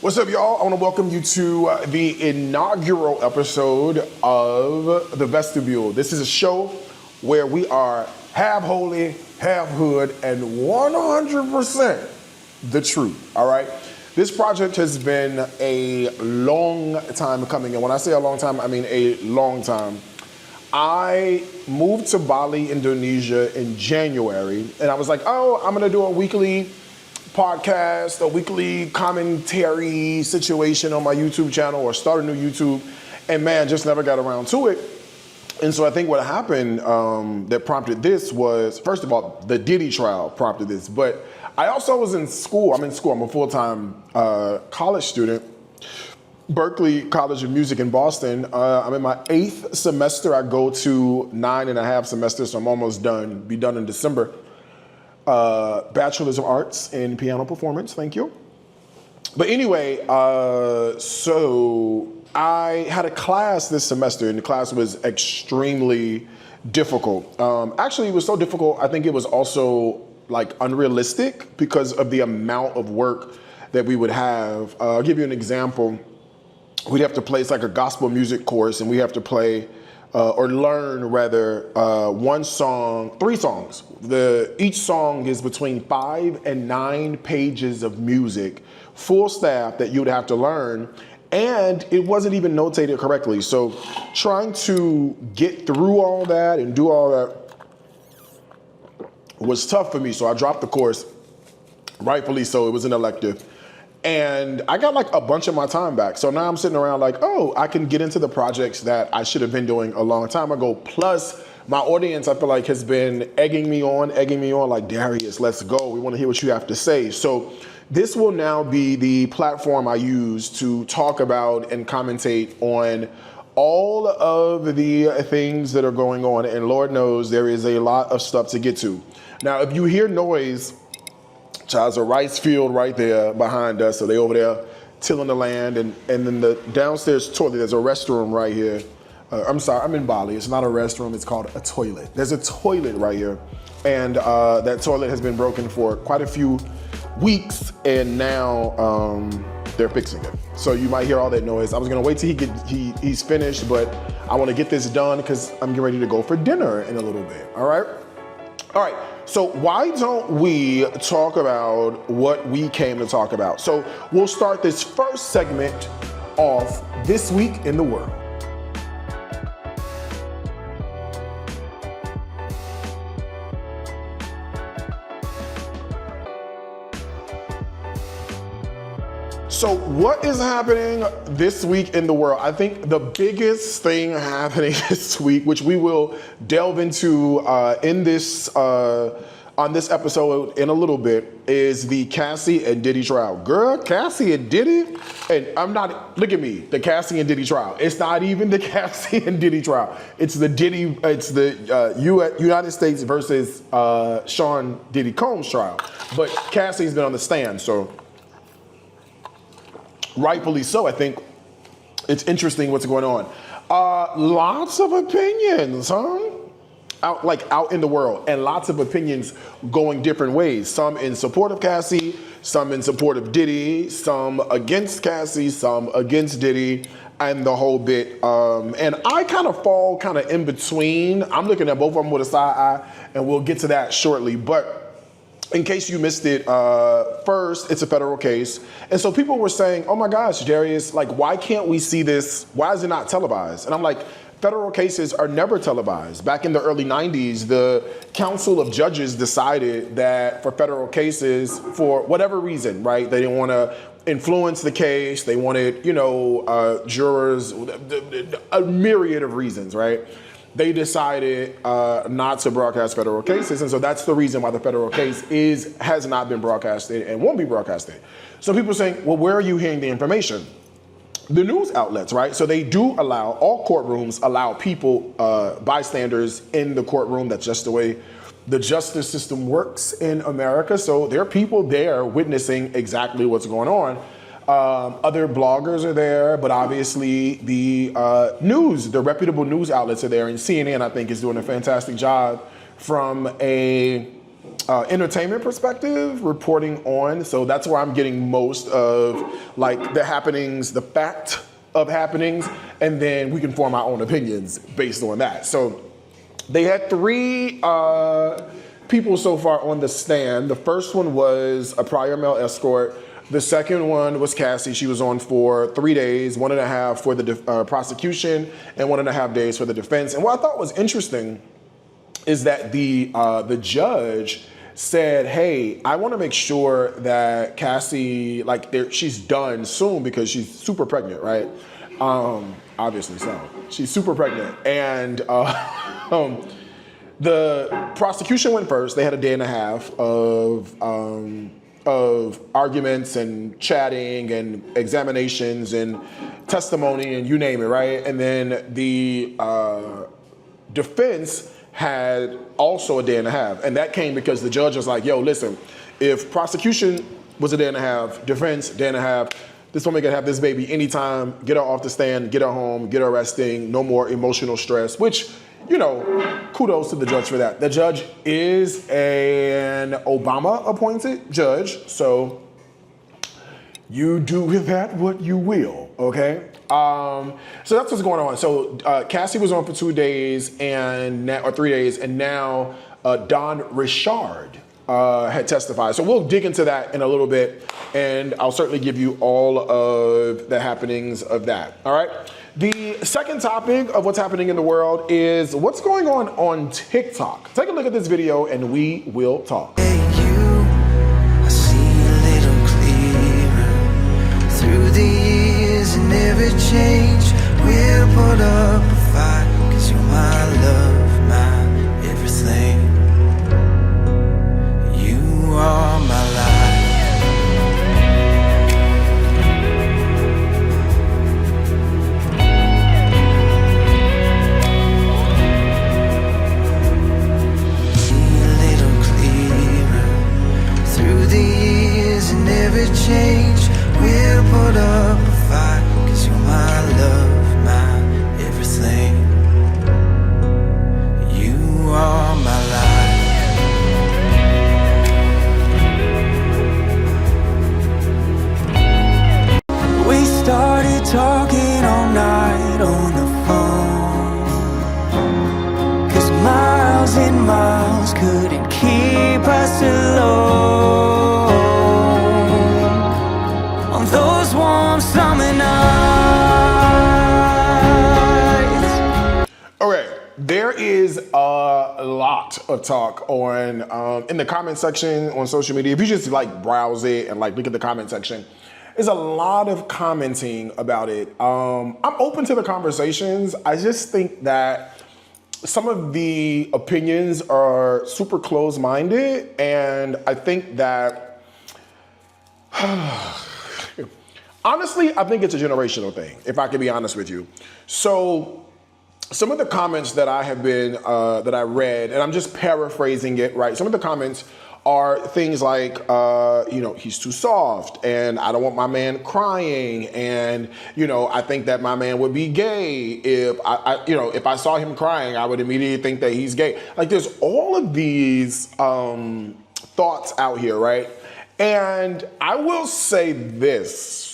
What's up, y'all? I want to welcome you to the inaugural episode of The Vestibule. This is a show where we are half holy, half hood, and 100% the truth, all right? This project has been a long time coming, and when I say a long time, I mean a long time. I moved to Bali, Indonesia in January, and I was like, oh, I'm gonna do a weekly podcast, a weekly commentary situation on my YouTube channel or start a new YouTube, and man, just never got around to it. And so I think what happened that prompted this was, first of all, the Diddy trial prompted this, but I also was in school. I'm a full-time college student, Berklee College of Music in Boston. I'm in my 8th semester. I go to 9.5 semesters, so I'm almost done, be done in December. Bachelor's of Arts in Piano Performance, thank you. But anyway, so I had a class this semester, and the class was extremely difficult. Actually, it was so difficult, I think it was also like unrealistic because of the amount of work that we would have. I'll give you an example. We'd have to play, it's like a gospel music course, and we have to play or learn rather, one song, 3 songs. Each song is between 5 and 9 pages of music, full staff that you would have to learn, and it wasn't even notated correctly. So trying to get through all that and do all that was tough for me. So I dropped the course, rightfully so, it was an elective. And I got like a bunch of my time back. So now I'm sitting around like, oh, I can get into the projects that I should have been doing a long time ago. Plus, my audience, I feel like, has been egging me on, like, Darius, let's go. We want to hear what you have to say. So this will now be the platform I use to talk about and commentate on all of the things that are going on. And Lord knows there is a lot of stuff to get to. Now, if you hear noise, there's a rice field right there behind us, so they over there tilling the land, and then the downstairs toilet, there's a restroom right here. I'm sorry, I'm in Bali, it's not a restroom, it's called a toilet. There's a toilet right here, and that toilet has been broken for quite a few weeks, and now they're fixing it. So you might hear all that noise. I was gonna wait till he's finished, but I wanna get this done because I'm getting ready to go for dinner in a little bit, all right? All right, so why don't we talk about what we came to talk about? So we'll start this first segment off this week in the world. So what is happening this week in the world? I think the biggest thing happening this week, which we will delve into in this on this episode in a little bit, is the Cassie and Diddy trial. Girl, Cassie and Diddy, and look at me, the Cassie and Diddy trial. It's not even the Cassie and Diddy trial. It's the United States versus Sean Diddy Combs trial. But Cassie's been on the stand, so rightfully so. I think it's interesting what's going on. Lots of opinions, huh? Out in the world, and lots of opinions going different ways. Some in support of Cassie, some in support of Diddy, some against Cassie, some against Diddy, and the whole bit. And I kind of fall in between. I'm looking at both of them with a side eye, and we'll get to that shortly. But in case you missed it, first, it's a federal case. And so people were saying, oh my gosh, Darius, like, why can't we see this? Why is it not televised? And I'm like, federal cases are never televised. Back in the early 90s, the Council of Judges decided that for federal cases, for whatever reason, right? They didn't want to influence the case. They wanted, jurors, a myriad of reasons, right? They decided not to broadcast federal cases, and so that's the reason why the federal case has not been broadcasted and won't be broadcasted. So people are saying, well, where are you hearing the information? The news outlets, right? So they do all courtrooms allow people, bystanders in the courtroom. That's just the way the justice system works in America. So there are people there witnessing exactly what's going on. Other bloggers are there, but obviously the reputable news outlets are there, and CNN, I think, is doing a fantastic job from a entertainment perspective, reporting on. So that's where I'm getting most of like the happenings, the fact of happenings, and then we can form our own opinions based on that. So they had three people so far on the stand. The first one was a prior male escort. The second one was Cassie. She was on for 3 days, 1.5 for the prosecution and 1.5 days for the defense. And what I thought was interesting is that the judge said, hey, I want to make sure that Cassie, she's done soon because she's super pregnant, right? Obviously so. She's super pregnant. And the prosecution went first. They had 1.5 days of arguments and chatting and examinations and testimony and you name it, right? And then the defense had also 1.5 days. And that came because the judge was like, yo, listen, if prosecution was 1.5 days, defense 1.5 days, this woman can have this baby anytime, get her off the stand, get her home, get her resting, no more emotional stress, which, you know, kudos to the judge for that. The judge is an Obama appointed judge, so you do with that what you will, okay? So that's what's going on. So Cassie was on for 2 days or 3 days, and now Don Richard had testified. So we'll dig into that in a little bit, and I'll certainly give you all of the happenings of that, all right? The second topic of what's happening in the world is what's going on TikTok. Take a look at this video and we will talk. Hey, I see a little clearer. Through the years and every change, we'll put up a fight, 'cause you're my love, my everything. You are my life. Every change, we'll put up a fight, 'cause you're my love, my everything. You are my life. We started talking all night on the phone, 'cause miles and miles couldn't keep us alone. Those warm summer nights. Okay, there is a lot of talk on in the comment section on social media. If you just like browse it and like look at the comment section, there's a lot of commenting about it. I'm open to the conversations. I just think that some of the opinions are super close-minded, and I think that honestly, I think it's a generational thing, if I can be honest with you. So some of the comments that I have been, that I read, and I'm just paraphrasing it, right? Some of the comments are things like, you know, he's too soft, and I don't want my man crying, and, you know, I think that my man would be gay. If if I saw him crying, I would immediately think that he's gay. Like, there's all of these thoughts out here, right? And I will say this,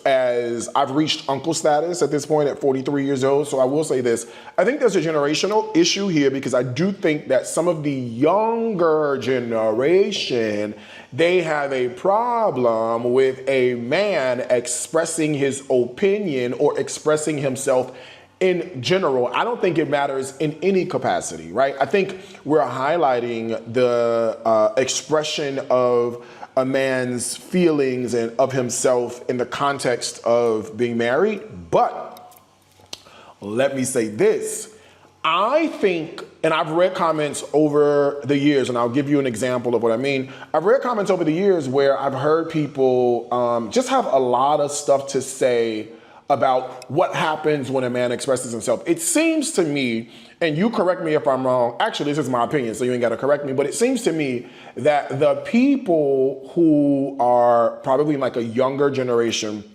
as I've reached uncle status at this point at 43 years old, so I will say this. I think there's a generational issue here, because I do think that some of the younger generation, they have a problem with a man expressing his opinion or expressing himself in general. I don't think it matters in any capacity, right? I think we're highlighting the expression of a man's feelings and of himself in the context of being married. But let me say this. I think, and I've read comments over the years, and I'll give you an example of what I mean. I've read comments over the years where I've heard people just have a lot of stuff to say about what happens when a man expresses himself. It seems to me, and you correct me if I'm wrong, actually this is my opinion, so you ain't gotta correct me, but it seems to me that the people who are probably like a younger generation,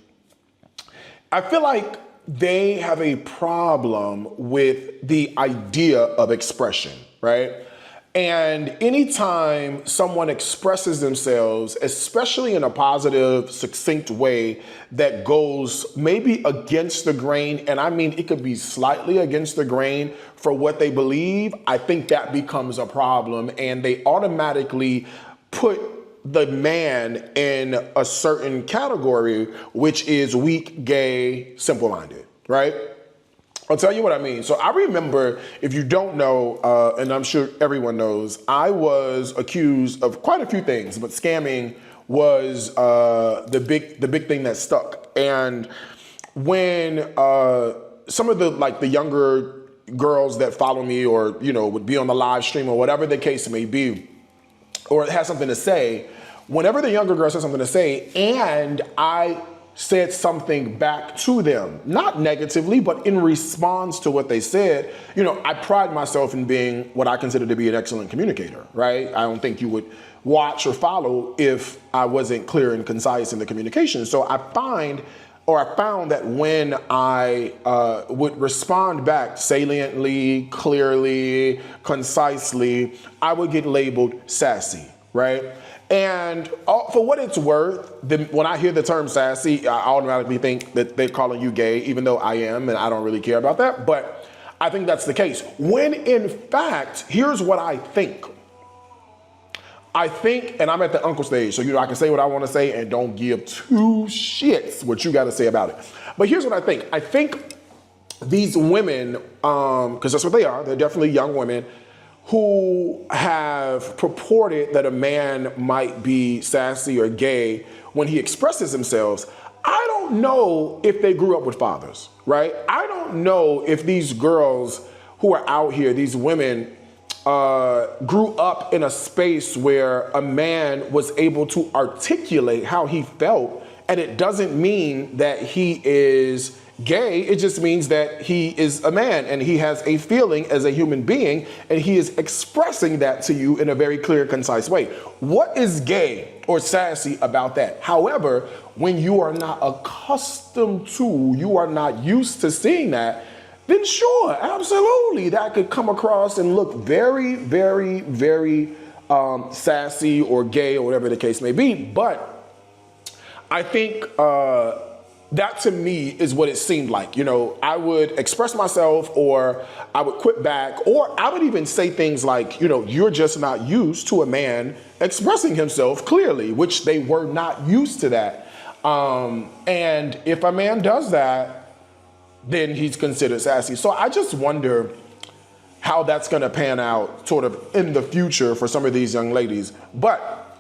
I feel like they have a problem with the idea of expression, right? And anytime someone expresses themselves, especially in a positive, succinct way that goes maybe against the grain, and I mean it could be slightly against the grain for what they believe, I think that becomes a problem, and they automatically put the man in a certain category, which is weak, gay, simple-minded, right? I'll tell you what I mean. So I remember, if you don't know, and I'm sure everyone knows, I was accused of quite a few things, but scamming was the big thing that stuck. And when some of the younger girls that follow me, or would be on the live stream or whatever the case may be, or has something to say, whenever the younger girl says something to say, and I said something back to them, not negatively, but in response to what they said, I pride myself in being what I consider to be an excellent communicator, right? I don't think you would watch or follow if I wasn't clear and concise in the communication. So I found that when I would respond back saliently, clearly, concisely, I would get labeled sassy, right? And for what it's worth, when I hear the term sassy, I automatically think that they're calling you gay, even though I am, and I don't really care about that. But I think that's the case. When in fact, here's what I think. I think, and I'm at the uncle stage, so I can say what I want to say and don't give two shits what you got to say about it. But here's what I think. I think these women, because that's what they are, they're definitely young women, who have purported that a man might be sassy or gay when he expresses himself. I don't know if they grew up with fathers, right? I don't know if these girls who are out here, these women, grew up in a space where a man was able to articulate how he felt, and it doesn't mean that he is gay, it just means that he is a man and he has a feeling as a human being, and he is expressing that to you in a very clear, concise way. What is gay or sassy about that? However, when you are not accustomed to, you are not used to seeing that, then sure, absolutely, that could come across and look very, very, very sassy or gay or whatever the case may be. But I think that to me is what it seemed like. I would express myself, or I would quit back, or I would even say things like, you're just not used to a man expressing himself clearly, which they were not used to that. And if a man does that, then he's considered sassy. So I just wonder how that's gonna pan out sort of in the future for some of these young ladies. But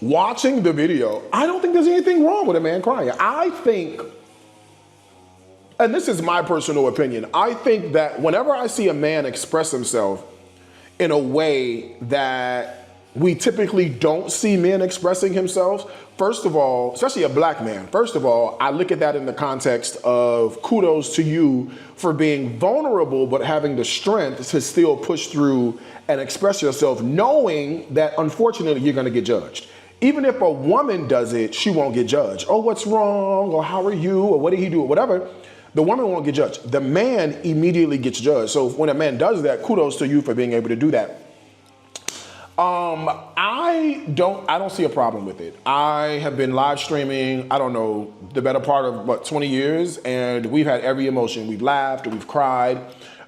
watching the video, I don't think there's anything wrong with a man crying. I think, and this is my personal opinion, I think that whenever I see a man express himself in a way that we typically don't see men expressing themselves, first of all, especially a black man, first of all, I look at that in the context of kudos to you for being vulnerable, but having the strength to still push through and express yourself, knowing that unfortunately you're gonna get judged. Even if a woman does it, she won't get judged. Oh, what's wrong? Or how are you? Or what did he do? Or whatever. The woman won't get judged. The man immediately gets judged. So when a man does that, kudos to you for being able to do that. I don't see a problem with it. I have been live streaming, I don't know, the better part of 20 years, and we've had every emotion. We've laughed, we've cried,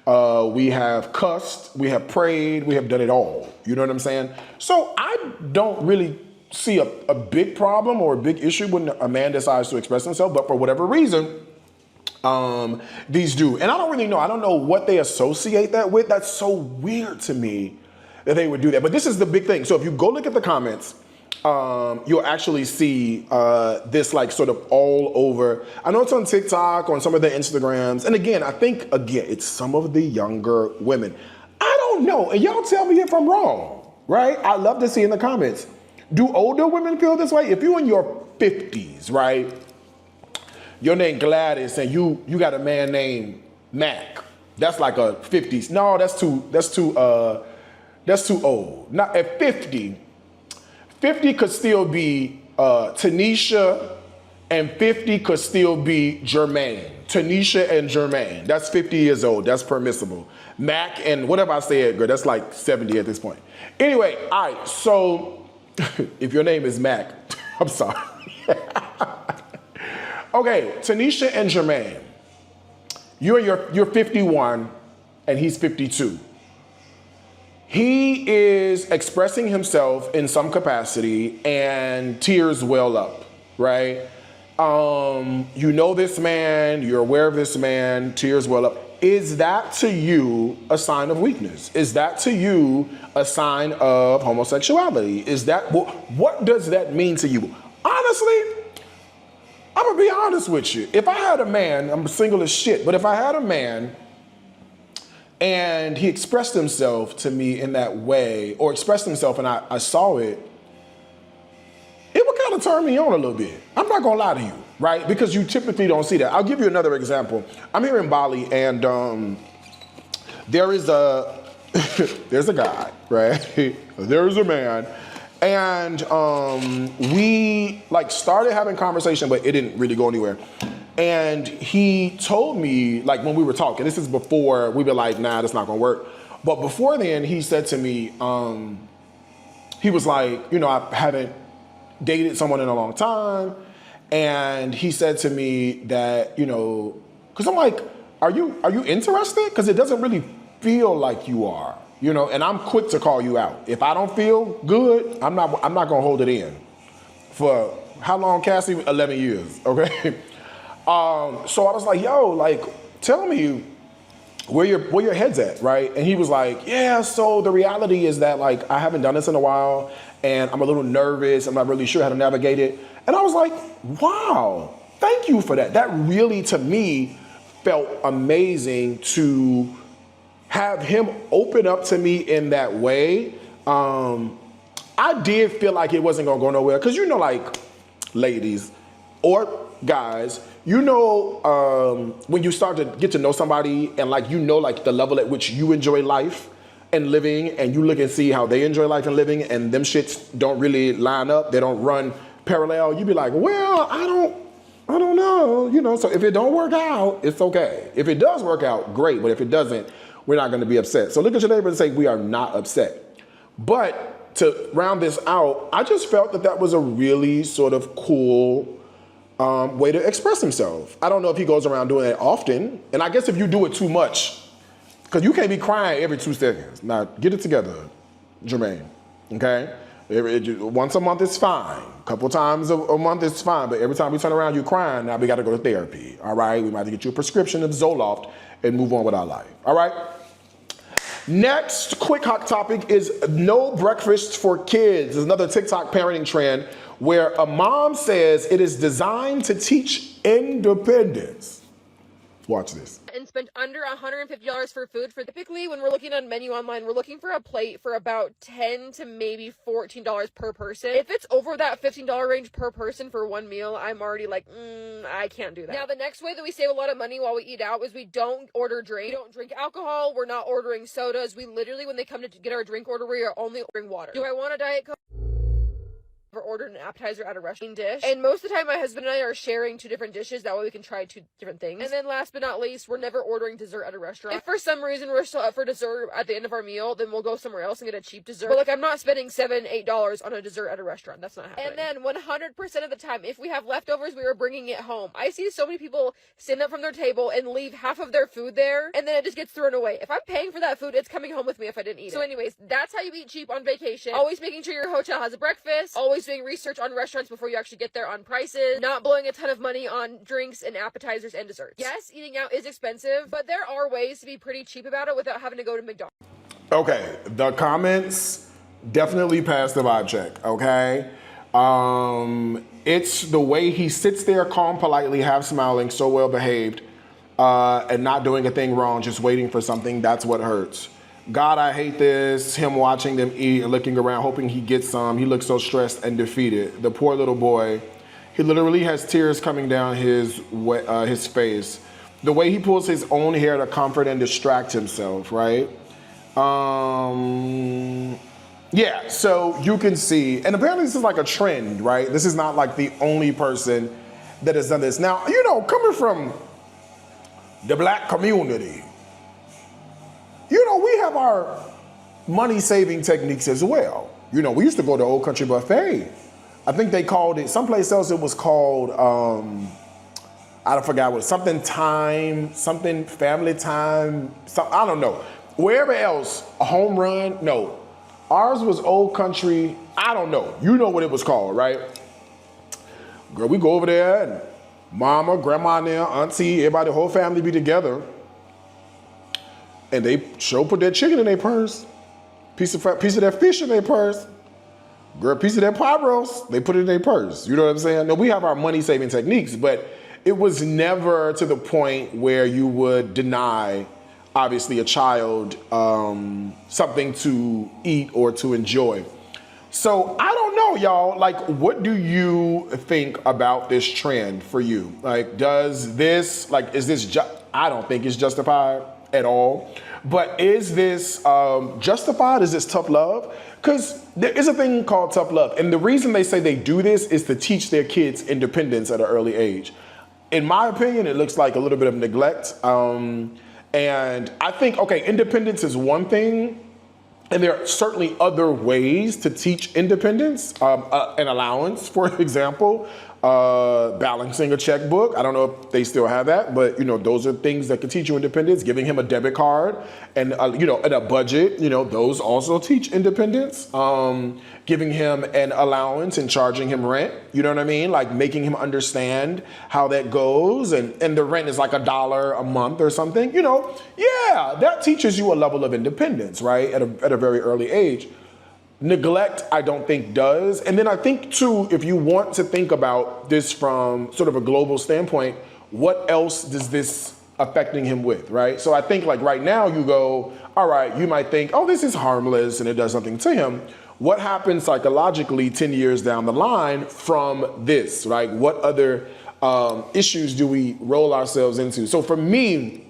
we have cussed, we have prayed, we have done it all. You know what I'm saying? So I don't really see a big problem or a big issue when a man decides to express himself, but for whatever reason, these do. And I don't really know, I don't know what they associate that with. That's so weird to me that they would do that. But this is the big thing. So if you go look at the comments, you'll actually see this like sort of all over. I know it's on TikTok, on some of the Instagrams. And again, I think, it's some of the younger women. I don't know. And y'all tell me if I'm wrong, right? I love to see in the comments. Do older women feel this way? If you're in your 50s, right? Your name Gladys and you got a man named Mac. That's like a 50s. No, that's too old. Not at 50. 50 could still be Tanisha, and 50 could still be Jermaine. Tanisha and Jermaine. That's 50 years old. That's permissible. Mac and whatever I say, Edgar, that's like 70 at this point. Anyway, all right, so if your name is Mac, I'm sorry. Okay, Tanisha and Jermaine. You're 51 and he's 52. He is expressing himself in some capacity and tears well up, right? You know this man, you're aware of this man, tears well up. Is that to you a sign of weakness? Is that to you a sign of homosexuality? Is that, what does that mean to you? Honestly, I'm gonna be honest with you. If I had a man, I'm single as shit, but if I had a man and he expressed himself to me in that way, or expressed himself and I saw it, it would kind of turn me on a little bit. I'm not gonna lie to you, right? Because you typically don't see that. I'll give you another example. I'm here in Bali and there's a guy, right? There's a man. And we like started having conversation, but it didn't really go anywhere. And he told me, like when we were talking, this is before we were like, nah, that's not gonna work. But before then, he said to me, he was like, you know, I haven't dated someone in a long time. And he said to me that, you know, cause I'm like, are you interested? Cause it doesn't really feel like you are, you know, and I'm quick to call you out. If I don't feel good, I'm not gonna hold it in. For how long, Cassie? 11 years, okay? So I was like, yo, like, tell me where your head's at, right? And he was like, yeah, so the reality is that like, I haven't done this in a while and I'm a little nervous. I'm not really sure how to navigate it. And I was like, wow, thank you for that. That really, to me, felt amazing to have him open up to me in that way. I did feel like it wasn't gonna go nowhere. Cause you know, like ladies or guys, you know, when you start to get to know somebody and like, you know, like the level at which you enjoy life and living, and you look and see how they enjoy life and living, and them shits don't really line up. They don't run parallel. You be like, well, I don't know, you know, so if it don't work out, it's okay. If it does work out, great. But if it doesn't, we're not gonna be upset. So look at your neighbor and say, we are not upset. But to round this out, I just felt that that was a really sort of cool way to express himself. I don't know if he goes around doing it often. And I guess if you do it too much, because you can't be crying every 2 seconds. Now, get it together, Jermaine, okay? Once a month is fine. A couple times a month is fine, but every time we turn around, you crying, now we gotta go to therapy, all right? We might have to get you a prescription of Zoloft and move on with our life, all right? Next quick hot topic is no breakfast for kids. There's another TikTok parenting trend where a mom says it is designed to teach independence. Watch this. And spend under $150 for food. For typically, when we're looking on menu online, we're looking for a plate for about $10 to maybe $14 per person. If it's over that $15 range per person for one meal, I'm already like, I can't do that. Now, the next way that we save a lot of money while we eat out is we don't order drink. We don't drink alcohol. We're not ordering sodas. We literally, when they come to get our drink order, we are only ordering water. Do I want a Diet Coke? Ordered an appetizer at a restaurant dish, and most of the time my husband and I are sharing 2 different dishes, that way we can try 2 different things. And then last but not least, we're never ordering dessert at a restaurant. If for some reason we're still up for dessert at the end of our meal, then we'll go somewhere else and get a cheap dessert. But like, I'm not spending $7-8 on a dessert at a restaurant. That's not happening. And then 100% of the time, if we have leftovers, we are bringing it home. I see so many people stand up from their table and leave half of their food there, and then it just gets thrown away. If I'm paying for that food, it's coming home with me if I didn't eat it. So anyways, that's how you eat cheap on vacation. Always making sure your hotel has a breakfast, always doing research on restaurants before you actually get there on prices, not blowing a ton of money on drinks and appetizers and desserts. Yes, eating out is expensive, but there are ways to be pretty cheap about it without having to go to McDonald's. Okay, the comments definitely pass the vibe check, okay? It's the way he sits there calm, politely, half smiling, so well behaved, and not doing a thing wrong, just waiting for something. That's what hurts. God, I hate this. Him watching them eat and looking around, hoping he gets some. He looks so stressed and defeated. The poor little boy. He literally has tears coming down his face. The way he pulls his own hair to comfort and distract himself, right? Yeah, so you can see, and apparently this is like a trend, right? This is not like the only person that has done this. Now, you know, coming from the black community. You know, we have our money saving techniques as well. You know, we used to go to Old Country Buffet. I think they called it, someplace else it was called, I forgot what, something time, something family time, I don't know. Wherever else, a home run, no. Ours was Old Country, I don't know. You know what it was called, right? Girl, we go over there and mama, grandma and there, auntie, everybody, the whole family be together. And they put that chicken in their purse. Piece of that fish in their purse. Girl, piece of that pot roast, they put it in their purse. You know what I'm saying? No, we have our money saving techniques, but it was never to the point where you would deny, obviously, a child something to eat or to enjoy. So I don't know, y'all. Like, what do you think about this trend for you? Like, is this I don't think it's justified at all. But is this justified? Is this tough love? Because there is a thing called tough love. And the reason they say they do this is to teach their kids independence at an early age. In my opinion, it looks like a little bit of neglect. And I think, okay, independence is one thing. And there are certainly other ways to teach independence, an allowance, for example, balancing a checkbook. I don't know if they still have that, but you know, those are things that can teach you independence. Giving him a debit card and and a budget, those also teach independence. Giving him an allowance and charging him rent, you know what I mean? Like making him understand how that goes, and the rent is like $1 a month or something. Yeah, that teaches you a level of independence, right? At a very early age. Neglect, I don't think does. And then I think too, if you want to think about this from sort of a global standpoint, what else does this affecting him with, right? So I think like right now you go, all right, you might think, oh, this is harmless and it does nothing to him. What happens psychologically 10 years down the line from this, right? What other issues do we roll ourselves into? So for me,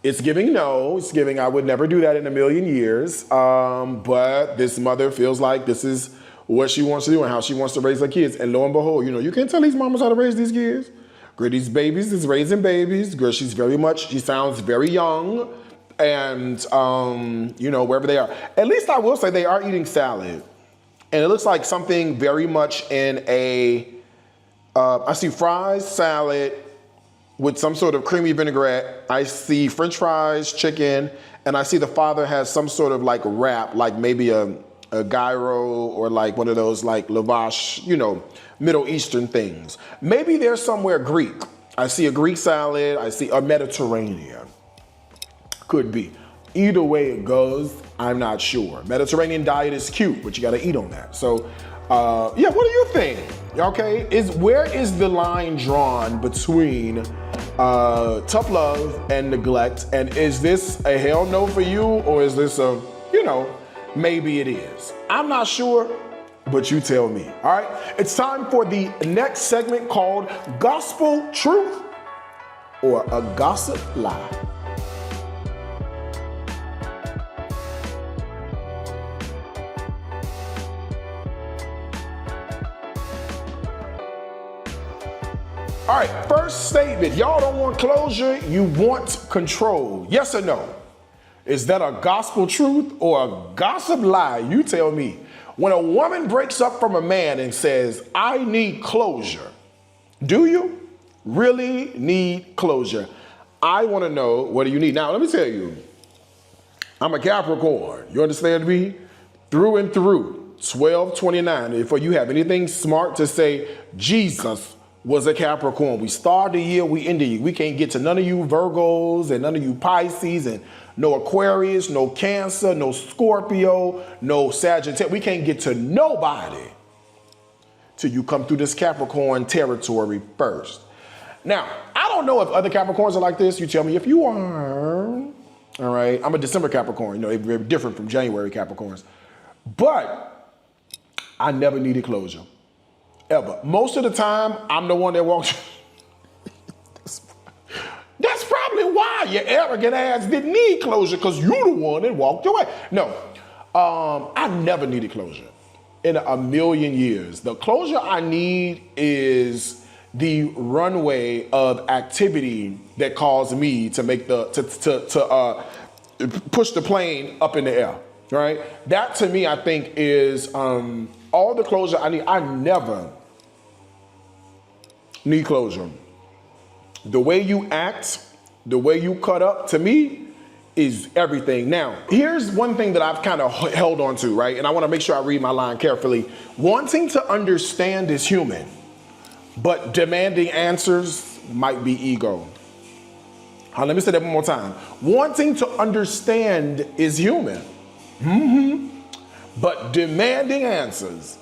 it's giving no. It's giving I would never do that in a million years. But this mother feels like this is what she wants to do and how she wants to raise her kids. And lo and behold, you can't tell these mamas how to raise these kids. Girl, these babies is raising babies. Girl, she sounds very young. And, wherever they are. At least I will say they are eating salad. And it looks like something very much in I see fries, salad, with some sort of creamy vinaigrette. I see French fries, chicken, and I see the father has some sort of like wrap, like maybe a gyro or like one of those like lavash, Middle Eastern things. Maybe they're somewhere Greek. I see a Greek salad. I see a Mediterranean. Could be. Either way it goes, I'm not sure. Mediterranean diet is cute, but you got to eat on that. So, what do you think? Okay, where is the line drawn between tough love and neglect? And is this a hell no for you, or is this a, maybe it is? I'm not sure, but you tell me. All right, it's time for the next segment called Gospel Truth or a Gossip Lie. All right, first statement. Y'all don't want closure, you want control. Yes or no? Is that a gospel truth or a gossip lie? You tell me. When a woman breaks up from a man and says, I need closure, do you really need closure? I want to know, what do you need? Now, let me tell you, I'm a Capricorn. You understand me? Through and through. 12/29. If you have anything smart to say, Jesus was a Capricorn. We start the year, we end the year. We can't get to none of you Virgos and none of you Pisces and no Aquarius, no Cancer, no Scorpio, no Sagittarius. We can't get to nobody till you come through this Capricorn territory first. Now, I don't know if other Capricorns are like this. You tell me if you are. All right, I'm a December Capricorn. They're very different from January Capricorns. But I never needed closure. Ever. Most of the time, I'm the one that walks. That's probably why your arrogant ass didn't need closure, because you the one that walked away. No, I never needed closure in a million years. The closure I need is the runway of activity that caused me to make push the plane up in the air, right? That to me, I think is all the closure I need. I never need closure. The way you act, the way you cut up, to me, is everything. Now, here's one thing that I've kind of held on to, right? And I want to make sure I read my line carefully. Wanting to understand is human, but demanding answers might be ego. Let me say that one more time. Wanting to understand is human, but demanding answers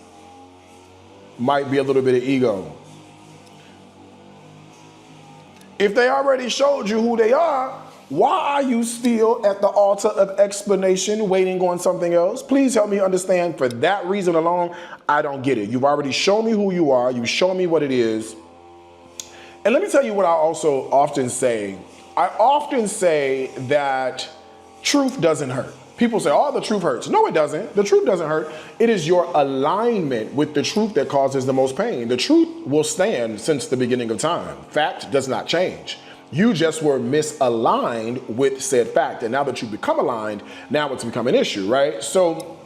might be a little bit of ego. If they already showed you who they are, why are you still at the altar of explanation waiting on something else? Please help me understand. For that reason alone, I don't get it. You've already shown me who you are. You've shown me what it is. And let me tell you what I also often say. I often say that truth doesn't hurt. People say, oh, the truth hurts. No, it doesn't. The truth doesn't hurt. It is your alignment with the truth that causes the most pain. The truth will stand since the beginning of time. Fact does not change. You just were misaligned with said fact. And now that you become aligned, now it's become an issue, right? So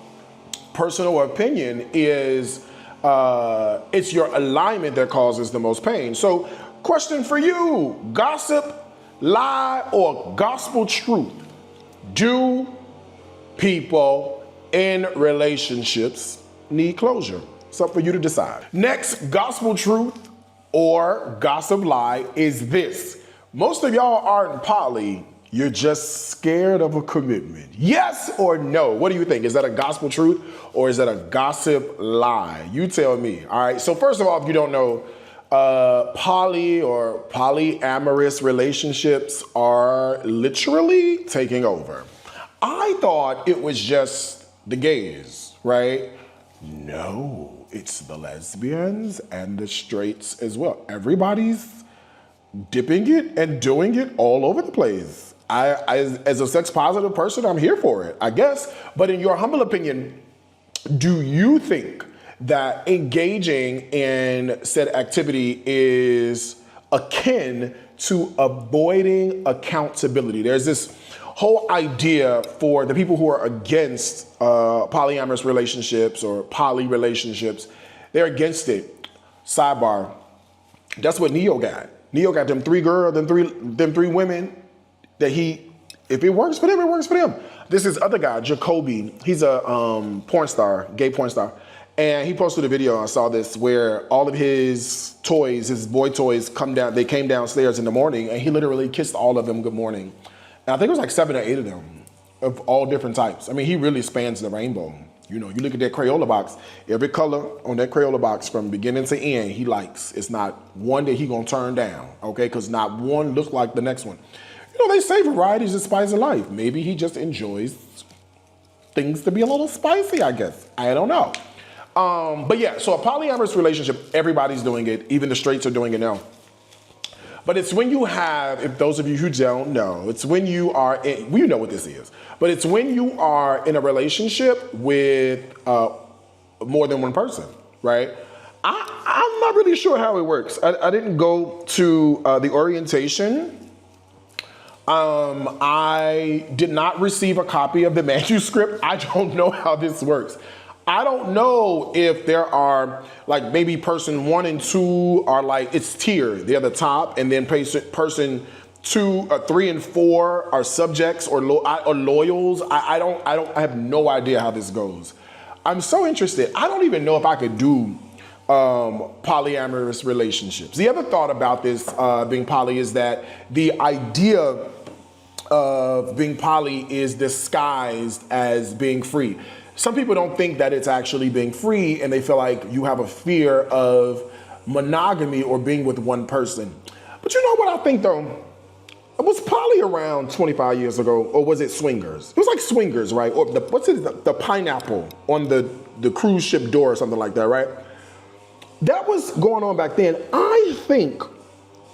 personal opinion is, it's your alignment that causes the most pain. So question for you, gossip, lie, or gospel truth? Do people in relationships need closure? It's up for you to decide. Next, gospel truth or gossip lie is this. Most of y'all aren't poly, you're just scared of a commitment. Yes or no? What do you think? Is that a gospel truth or is that a gossip lie? You tell me. All right. So first of all, if you don't know, poly or polyamorous relationships are literally taking over. I thought it was just the gays, right? No, it's the lesbians and the straights as well. Everybody's dipping it and doing it all over the place. I as a sex positive person, I'm here for it, I guess. But in your humble opinion, do you think that engaging in said activity is akin to avoiding accountability? There's this whole idea for the people who are against polyamorous relationships or poly relationships. They're against it. Sidebar, that's what Neo got. Neo got them three women that if it works for them, it works for them. This is other guy, Jacoby. He's a porn star, gay porn star. And he posted a video, I saw this, where all of his toys, his boy toys they came downstairs in the morning and he literally kissed all of them good morning. And I think it was like 7 or 8 of them of all different types. I mean, he really spans the rainbow. You know, you look at that Crayola box, every color on that Crayola box from beginning to end, he likes. It's not one that he gonna turn down, okay? Because not one looks like the next one. You know, they say variety is the spice of life. Maybe he just enjoys things to be a little spicy, I guess. I don't know. But yeah, so a polyamorous relationship, everybody's doing it. Even the straights are doing it now. But it's when you have, if those of you who don't know, it's when you are, you know what this is, but it's when you are in a relationship with more than one person, right? I'm not really sure how it works. I didn't go to the orientation. I did not receive a copy of the manuscript. I don't know how this works. I don't know if there are, like, maybe person 1 and 2 are like, it's tiered, they're the top, and then person 2, 3 and 4 are subjects or loyals. I have no idea how this goes. I'm so interested. I don't even know if I could do polyamorous relationships. The other thought about this being poly is that the idea of being poly is disguised as being free. Some people don't think that it's actually being free and they feel like you have a fear of monogamy or being with one person. But you know what I think though? Was poly around 25 years ago or was it swingers? It was like swingers, right? Or the pineapple on the cruise ship door or something like that, right? That was going on back then. I think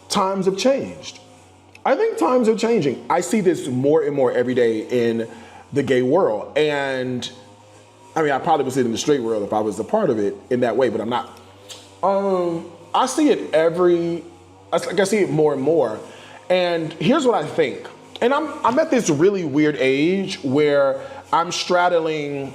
times have changed. I think times are changing. I see this more and more every day in the gay world. And I mean, I probably would see it in the straight world if I was a part of it in that way, but I'm not. I see it I see it more and more. And here's what I think. And I'm at this really weird age where I'm straddling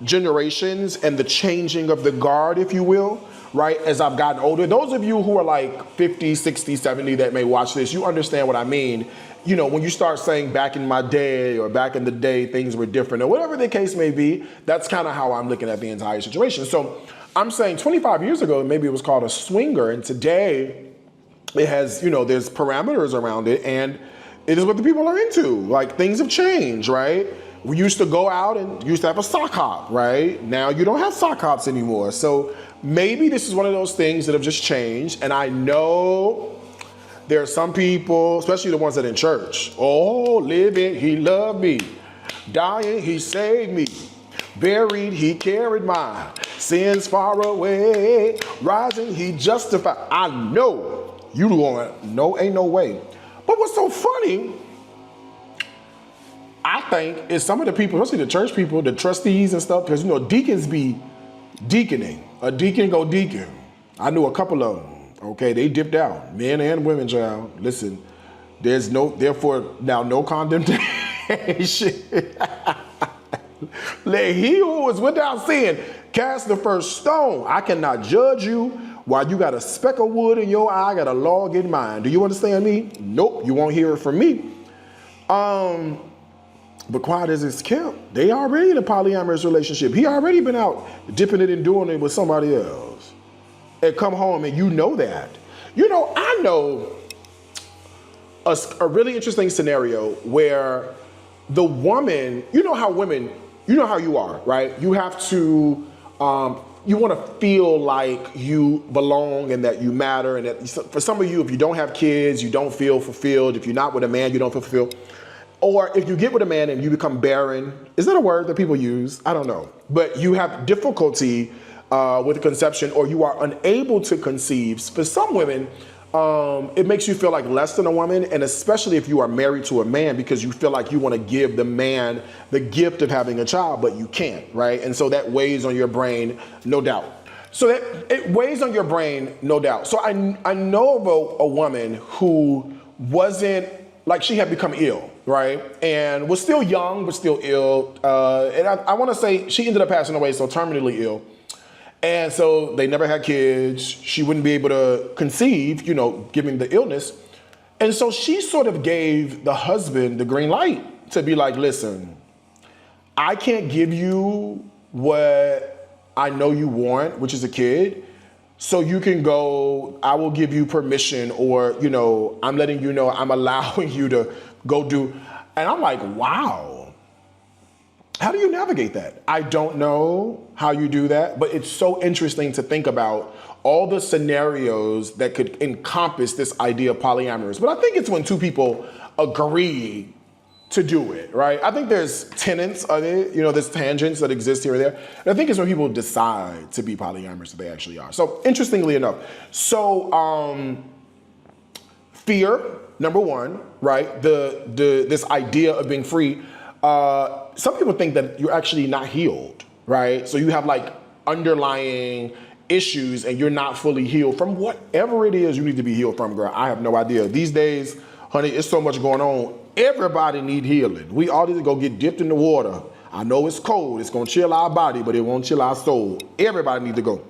generations and the changing of the guard, if you will, right, as I've gotten older. Those of you who are like 50, 60, 70 that may watch this, you understand what I mean. You know, when you start saying back in my day or back in the day, things were different or whatever the case may be, that's kind of how I'm looking at the entire situation. So I'm saying 25 years ago, maybe it was called a swinger. And today it has, you know, there's parameters around it and it is what the people are into. Like things have changed, right? We used to go out and used to have a sock hop, right? Now you don't have sock hops anymore. So maybe this is one of those things that have just changed. And I know there are some people, especially the ones that are in church. Oh, living, he loved me. Dying, he saved me. Buried, he carried my sins far away. Rising, he justified. I know you going, no, ain't no way. But what's so funny, I think, is some of the people, especially the church people, the trustees and stuff, because, you know, deacons be deaconing. A deacon go deacon. I knew a couple of them. Okay, they dipped out, men and women, child. Listen, there's therefore now no condemnation. Let he who is without sin cast the first stone. I cannot judge you while you got a speck of wood in your eye, got a log in mine. Do you understand me? Nope, you won't hear it from me. But quiet as it's kept, they already in a polyamorous relationship. He already been out dipping it and doing it with somebody else. And come home and you know that. You know, I know a really interesting scenario where the woman, you know how women, you know how you are, right? You have to, you want to feel like you belong and that you matter. And that for some of you, if you don't have kids, you don't feel fulfilled. If you're not with a man, you don't feel fulfilled. Or if you get with a man and you become barren, is that a word that people use? I don't know. But you have difficulty with conception, or you are unable to conceive. For some women, it makes you feel like less than a woman, and especially if you are married to a man, because you feel like you want to give the man the gift of having a child, but you can't, right? And so that weighs on your brain, no doubt. So that it weighs on your brain, no doubt. So I know of a woman who wasn't, like she had become ill, right? And was still young, but still ill. And I want to say she ended up passing away, so terminally ill. And so they never had kids. She wouldn't be able to conceive, you know, given the illness. And so she sort of gave the husband the green light to be like, listen, I can't give you what I know you want, which is a kid. So you can go, I will give you permission, or, you know, I'm letting you know I'm allowing you to go do. And I'm like, wow. How do you navigate that? I don't know how you do that, but it's so interesting to think about all the scenarios that could encompass this idea of polyamorous. But I think it's when two people agree to do it, right? I think there's tenets of it, you know, there's tangents that exist here or there. And I think it's when people decide to be polyamorous that they actually are. So interestingly enough, fear, number one, right? This idea of being free. Some people think that you're actually not healed, right? So you have like underlying issues and you're not fully healed from whatever it is you need to be healed from, girl. I have no idea. These days, honey, it's so much going on. Everybody need healing. We all need to go get dipped in the water. I know it's cold. It's going to chill our body, but it won't chill our soul. Everybody need to go.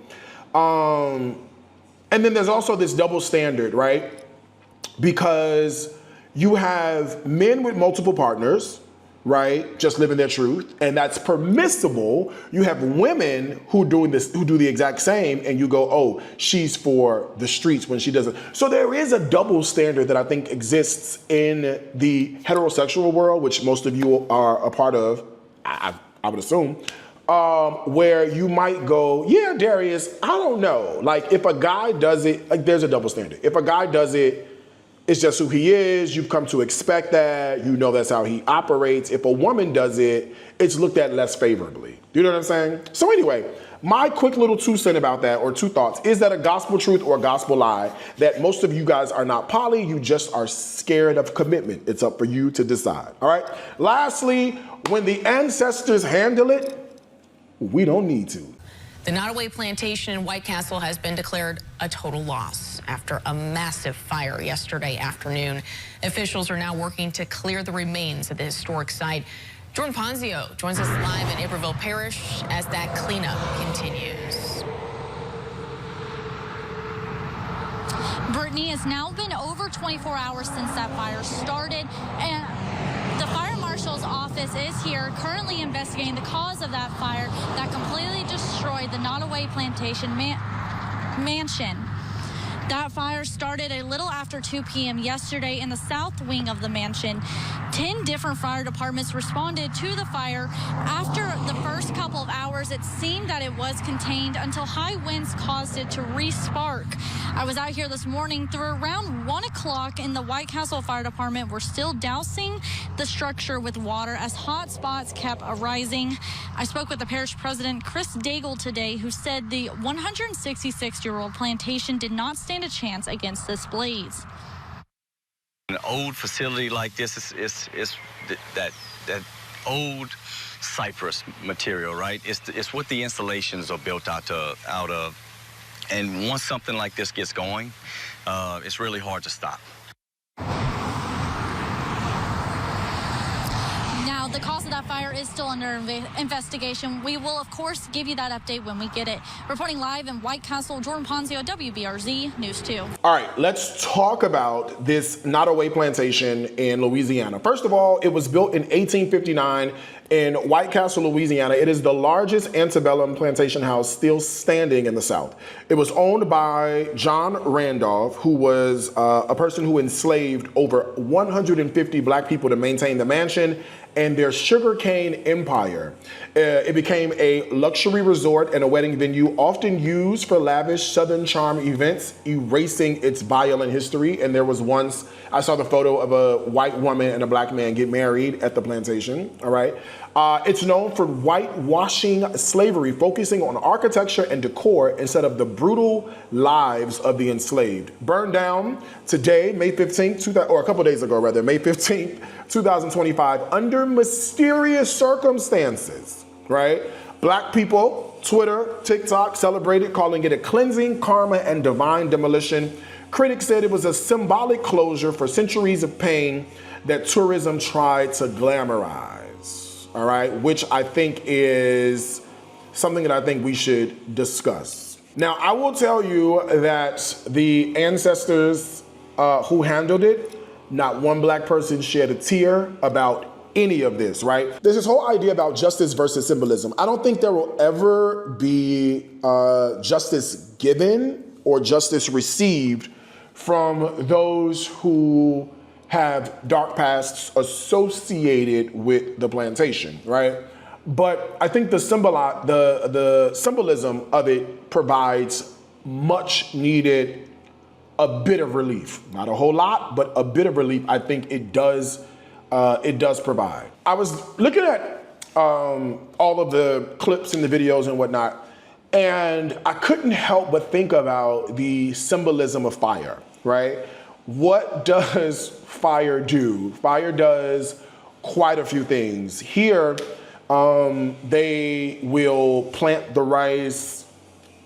And then there's also this double standard, right? Because you have men with multiple partners, right? Just living their truth. And that's permissible. You have women who do the exact same, and you go, oh, she's for the streets when she doesn't. So there is a double standard that I think exists in the heterosexual world, which most of you are a part of, I would assume, where you might go, yeah, Darius, I don't know. Like if a guy does it, like there's a double standard. If a guy does it, it's just who he is. You've come to expect that. You know that's how he operates. If a woman does it, it's looked at less favorably. Do you know what I'm saying? So anyway, my quick little 2 cents about that, or 2 thoughts. Is that a gospel truth or a gospel lie? That most of you guys are not poly. You just are scared of commitment. It's up for you to decide. All right. Lastly, when the ancestors handle it, we don't need to. The Nottoway plantation in White Castle has been declared a total loss after a massive fire yesterday afternoon. Officials are now working to clear the remains of the historic site. Jordan Ponzio joins us live in Naperville Parish as that cleanup continues. Brittany, it's now been over 24 hours since that fire started, and the fire marshal's office is here currently investigating the cause of that fire that completely destroyed the Nottoway plantation mansion. That fire started a little after 2 p.m. yesterday in the south wing of the mansion. 10 different fire departments responded to the fire. After the first couple of hours, it seemed that it was contained until high winds caused it to re-spark. I was out here this morning through around 1 o'clock, and the White Castle Fire Department were still dousing the structure with water as hot spots kept arising. I spoke with the parish president, Chris Daigle, today, who said the 166-year-old plantation did not stand a chance against this blaze. An old facility like this is that old cypress material, right? It's what the installations are built out of. And once something like this gets going, it's really hard to stop. Now, the cause of that fire is still under investigation. We will, of course, give you that update when we get it. Reporting live in White Castle, Jordan Ponzio, WBRZ News 2. All right, let's talk about this Nottoway plantation in Louisiana. First of all, it was built in 1859 in White Castle, Louisiana. It is the largest antebellum plantation house still standing in the South. It was owned by John Randolph, who was a person who enslaved over 150 black people to maintain the mansion and their sugarcane empire. It became a luxury resort and a wedding venue often used for lavish Southern charm events, erasing its violent history. And there was once, I saw the photo of a white woman and a black man get married at the plantation, all right? It's known for whitewashing slavery, focusing on architecture and decor instead of the brutal lives of the enslaved. Burned down today, May 15th, or a couple days ago rather, May 15th, 2025, under mysterious circumstances, right? Black people, Twitter, TikTok celebrated, calling it a cleansing, karma, and divine demolition. Critics said it was a symbolic closure for centuries of pain that tourism tried to glamorize, all right? Which I think is something that I think we should discuss. Now, I will tell you that the ancestors who handled it, not one black person shed a tear about any of this, right? There's this whole idea about justice versus symbolism. I don't think there will ever be justice given or justice received from those who have dark pasts associated with the plantation, right? But I think the symbolism of it provides much needed a bit of relief. Not a whole lot, but a bit of relief. I think it does provide. I was looking at all of the clips and the videos and whatnot, and I couldn't help but think about the symbolism of fire, right? What does fire do? Fire does quite a few things. Here, they will plant the rice,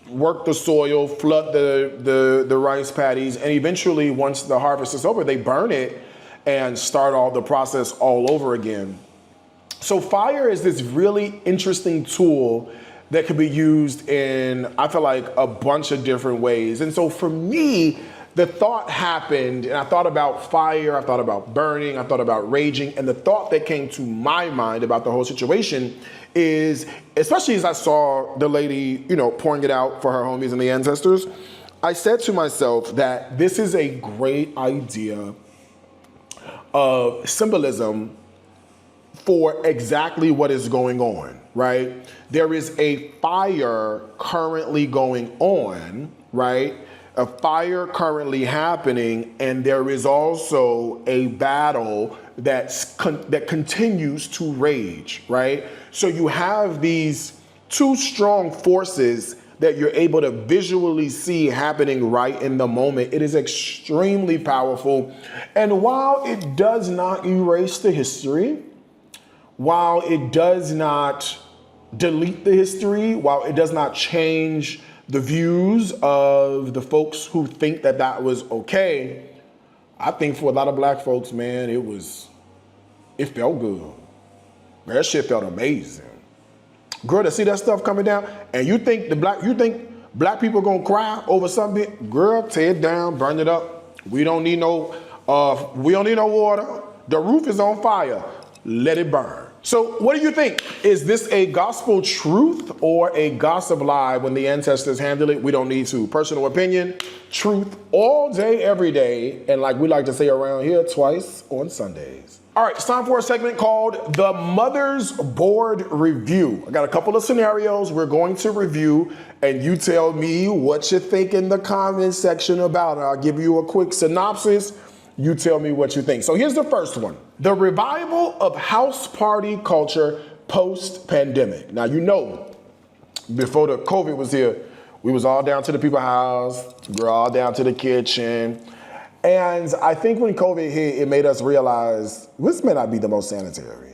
work the soil, flood the rice paddies, and eventually, once the harvest is over, they burn it and start all the process all over again. So fire is this really interesting tool that could be used in, I feel like, a bunch of different ways. And so for me, the thought happened, and I thought about fire, I thought about burning, I thought about raging, and the thought that came to my mind about the whole situation is, especially as I saw the lady, pouring it out for her homies and the ancestors, I said to myself that this is a great idea of symbolism for exactly what is going on, right? There is a fire currently going on, right? A fire currently happening, and there is also a battle that continues to rage, right? So you have these two strong forces that you're able to visually see happening right in the moment. It is extremely powerful. And while it does not erase the history, while it does not delete the history, while it does not change the views of the folks who think that that was okay, I think for a lot of black folks, man, it felt good. That shit felt amazing. Girl, to see that stuff coming down, and you think black people gonna cry over something? Girl, tear it down, burn it up. We don't need no water. The roof is on fire. Let it burn. So what do you think? Is this a gospel truth or a gossip lie when the ancestors handle it? We don't need to. Personal opinion, truth all day, every day. And like we like to say around here, twice on Sundays. All right, it's time for a segment called The Mother's Board Review. I got a couple of scenarios we're going to review, and you tell me what you think in the comment section about it. I'll give you a quick synopsis. You tell me what you think. So here's the first one. The revival of house party culture post-pandemic. Now, you know, before the COVID was here, we was all down to the people's house. We were all down to the kitchen. And I think when COVID hit, it made us realize this may not be the most sanitary.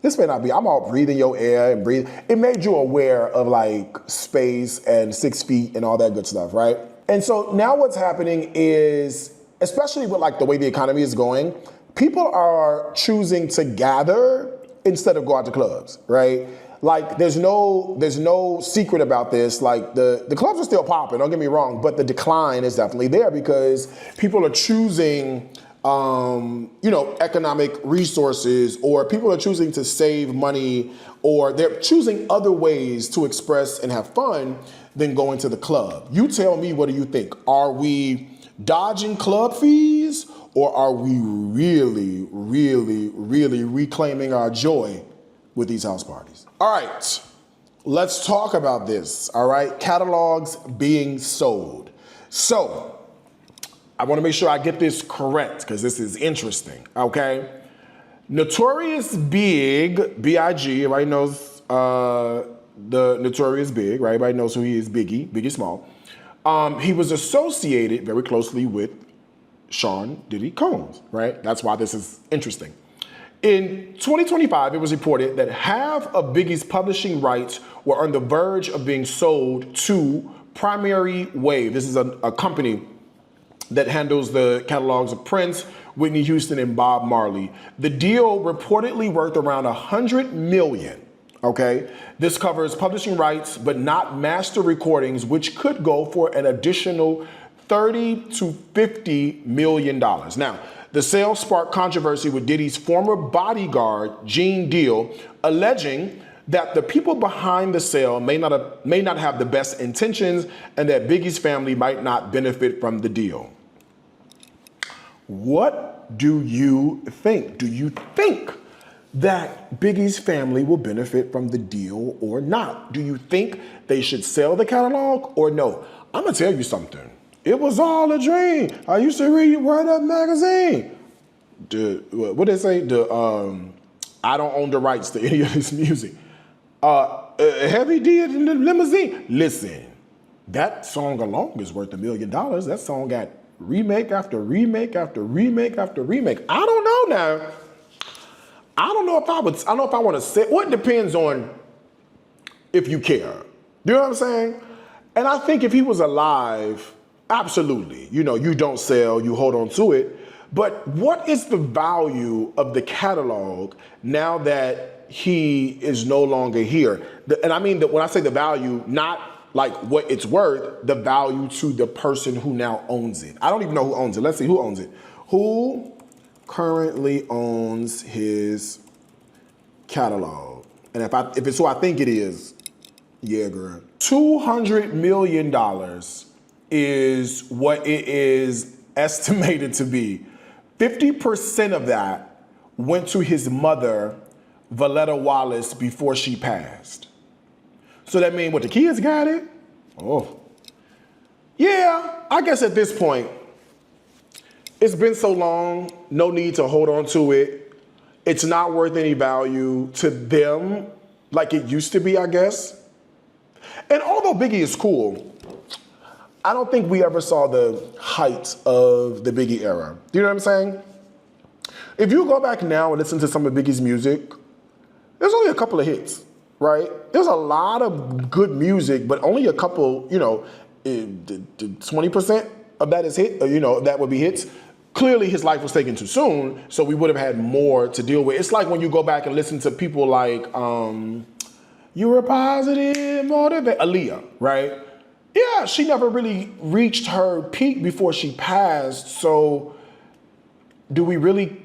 This may not be, I'm all breathing your air and breathe. It made you aware of like space and 6 feet and all that good stuff, right? And so now what's happening is, especially with like the way the economy is going, people are choosing to gather instead of go out to clubs, right? Like there's no secret about this. Like the clubs are still popping, don't get me wrong, but the decline is definitely there because people are choosing economic resources, or people are choosing to save money, or they're choosing other ways to express and have fun than going to the club. You tell me, what do you think? Are we dodging club fees, or are we really, really, really reclaiming our joy with these house parties? All right, let's talk about this, all right? Catalogs being sold. So, I wanna make sure I get this correct, because this is interesting, okay? Notorious Big, B.I.G., everybody knows the Notorious Big, right? Everybody knows who he is, Biggie Small. He was associated very closely with Sean Diddy Combs, right? That's why this is interesting. In 2025, it was reported that half of Biggie's publishing rights were on the verge of being sold to Primary Wave. This is a company that handles the catalogs of Prince, Whitney Houston, and Bob Marley. The deal reportedly worth around $100 million. Okay, this covers publishing rights, but not master recordings, which could go for an additional $30 to $50 million. Now, the sale sparked controversy with Diddy's former bodyguard, Gene Deal, alleging that the people behind the sale may not have the best intentions and that Biggie's family might not benefit from the deal. What do you think? Do you think that Biggie's family will benefit from the deal or not? Do you think they should sell the catalog or no? I'm gonna tell you something. It was all a dream. I used to read Word Up magazine. What they say? I don't own the rights to any of this music. Heavy D in the limousine. Listen, that song alone is worth $1 million. That song got remake after remake after remake after remake. I don't know now. I don't know if I want to say, well, it depends on if you care. You know what I'm saying? And I think if he was alive, absolutely. You know, you don't sell, you hold on to it. But what is the value of the catalog now that he is no longer here? And I mean, when I say the value, not like what it's worth, the value to the person who now owns it. I don't even know who owns it. Let's see who owns it. Who currently owns his catalog? And if it's who I think it is, yeah, girl. $200 million is what it is estimated to be. 50% of that went to his mother, Valletta Wallace, before she passed. So that means what, the kids got it? Oh. Yeah, I guess at this point, it's been so long, no need to hold on to it. It's not worth any value to them like it used to be, I guess. And although Biggie is cool, I don't think we ever saw the height of the Biggie era. Do you know what I'm saying? If you go back now and listen to some of Biggie's music, there's only a couple of hits. right? There's a lot of good music, but only a couple, 20% of that is hit, that would be hits. Clearly his life was taken too soon, so we would have had more to deal with. It's like when you go back and listen to people like, you were positive, motivate, Aaliyah, right? Yeah, she never really reached her peak before she passed, so do we really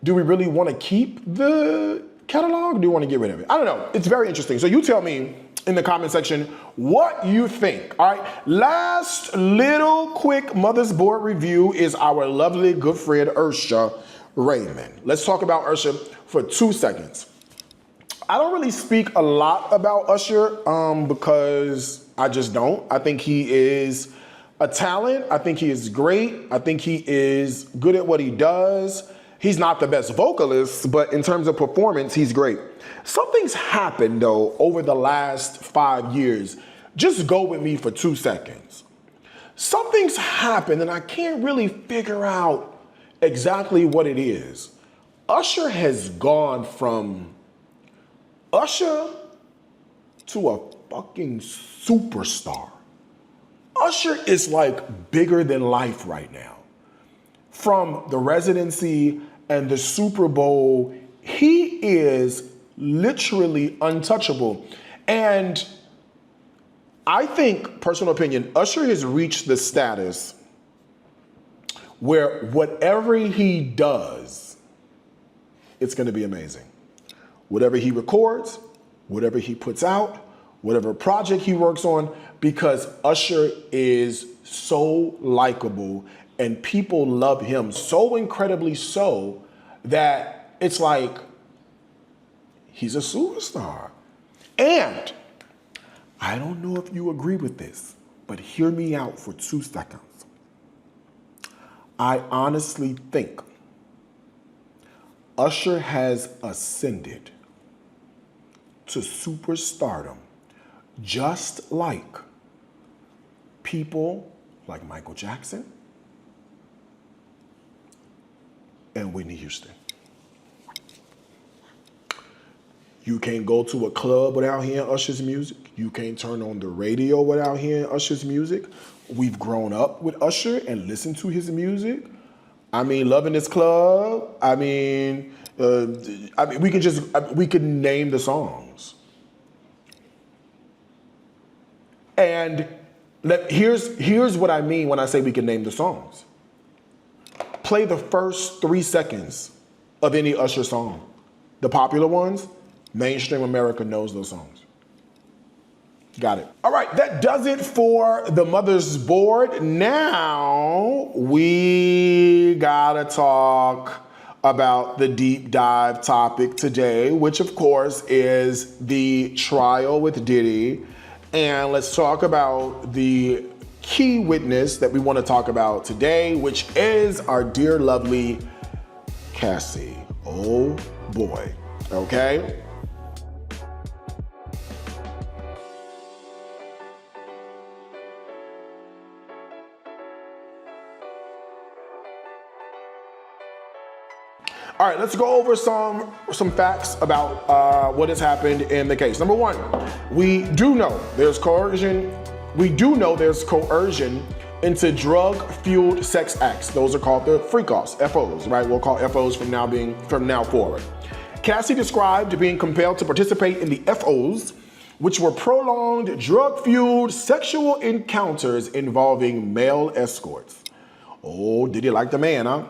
want to keep the catalog? Or do you want to get rid of it? I don't know. It's very interesting. So you tell me in the comment section what you think. All right. Last little quick Mother's Board review is our lovely good friend Usher Raymond. Let's talk about Usher for 2 seconds. I don't really speak a lot about Usher because I just don't. I think he is a talent. I think he is great. I think he is good at what he does. He's not the best vocalist, but in terms of performance, he's great. Something's happened, though, over the last 5 years. Just go with me for 2 seconds. Something's happened, and I can't really figure out exactly what it is. Usher has gone from Usher to a fucking superstar. Usher is like bigger than life right now. From the residency and the Super Bowl, he is literally untouchable. And I think, personal opinion, Usher has reached the status where whatever he does, it's gonna be amazing. Whatever he records, whatever he puts out, whatever project he works on, because Usher is so likable and people love him so incredibly so that it's like he's a superstar. And I don't know if you agree with this, but hear me out for 2 seconds. I honestly think Usher has ascended to superstardom just like people like Michael Jackson and Whitney Houston. You can't go to a club without hearing Usher's music. You can't turn on the radio without hearing Usher's music. We've grown up with Usher and listened to his music. I mean, Loving This Club. We can name the songs. And here's what I mean when I say we can name the songs. Play the first 3 seconds of any Usher song. The popular ones, mainstream America knows those songs. Got it. All right, that does it for the Mother's Board. Now we gotta talk about the deep dive topic today, which of course is the trial with Diddy. And let's talk about the key witness that we want to talk about today, which is our dear lovely Cassie. Oh boy, okay? All right, let's go over some facts about what has happened in the case. Number one, we do know there's coercion. We do know there's coercion into drug-fueled sex acts. Those are called the freak-offs, FOs, right? We'll call FOs from now forward. Cassie described being compelled to participate in the FOs, which were prolonged drug-fueled sexual encounters involving male escorts. Oh, did he like the man, huh?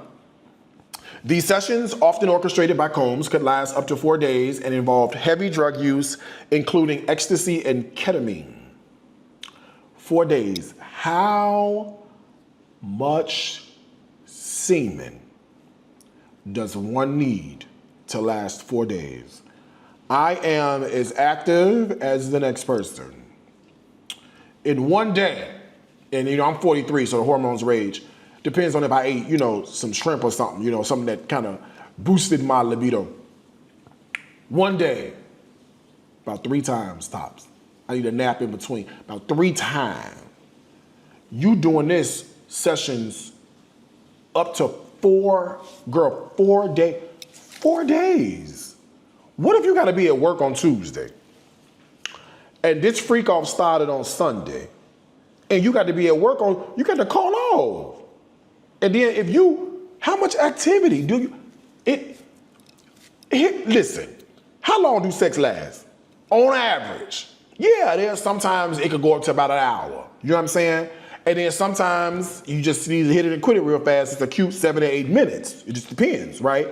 These sessions, often orchestrated by Combs, could last up to 4 days and involved heavy drug use, including ecstasy and ketamine. 4 days. How much semen does one need to last 4 days? I am as active as the next person. In 1 day, and I'm 43, so the hormones rage. Depends on if I ate, some shrimp or something, something that kind of boosted my libido. 1 day, about 3 times tops. I need a nap in between, about 3 times. You doing this sessions up to 4 days. 4 days. What if you gotta be at work on Tuesday? and this freak off started on Sunday, and you got to be at work you got to call off. And then how much activity do you, listen, how long do sex last? On average. Yeah, sometimes it could go up to about an hour. You know what I'm saying? And then sometimes you just need to hit it and quit it real fast. It's a cute 7 to 8 minutes. It just depends, right?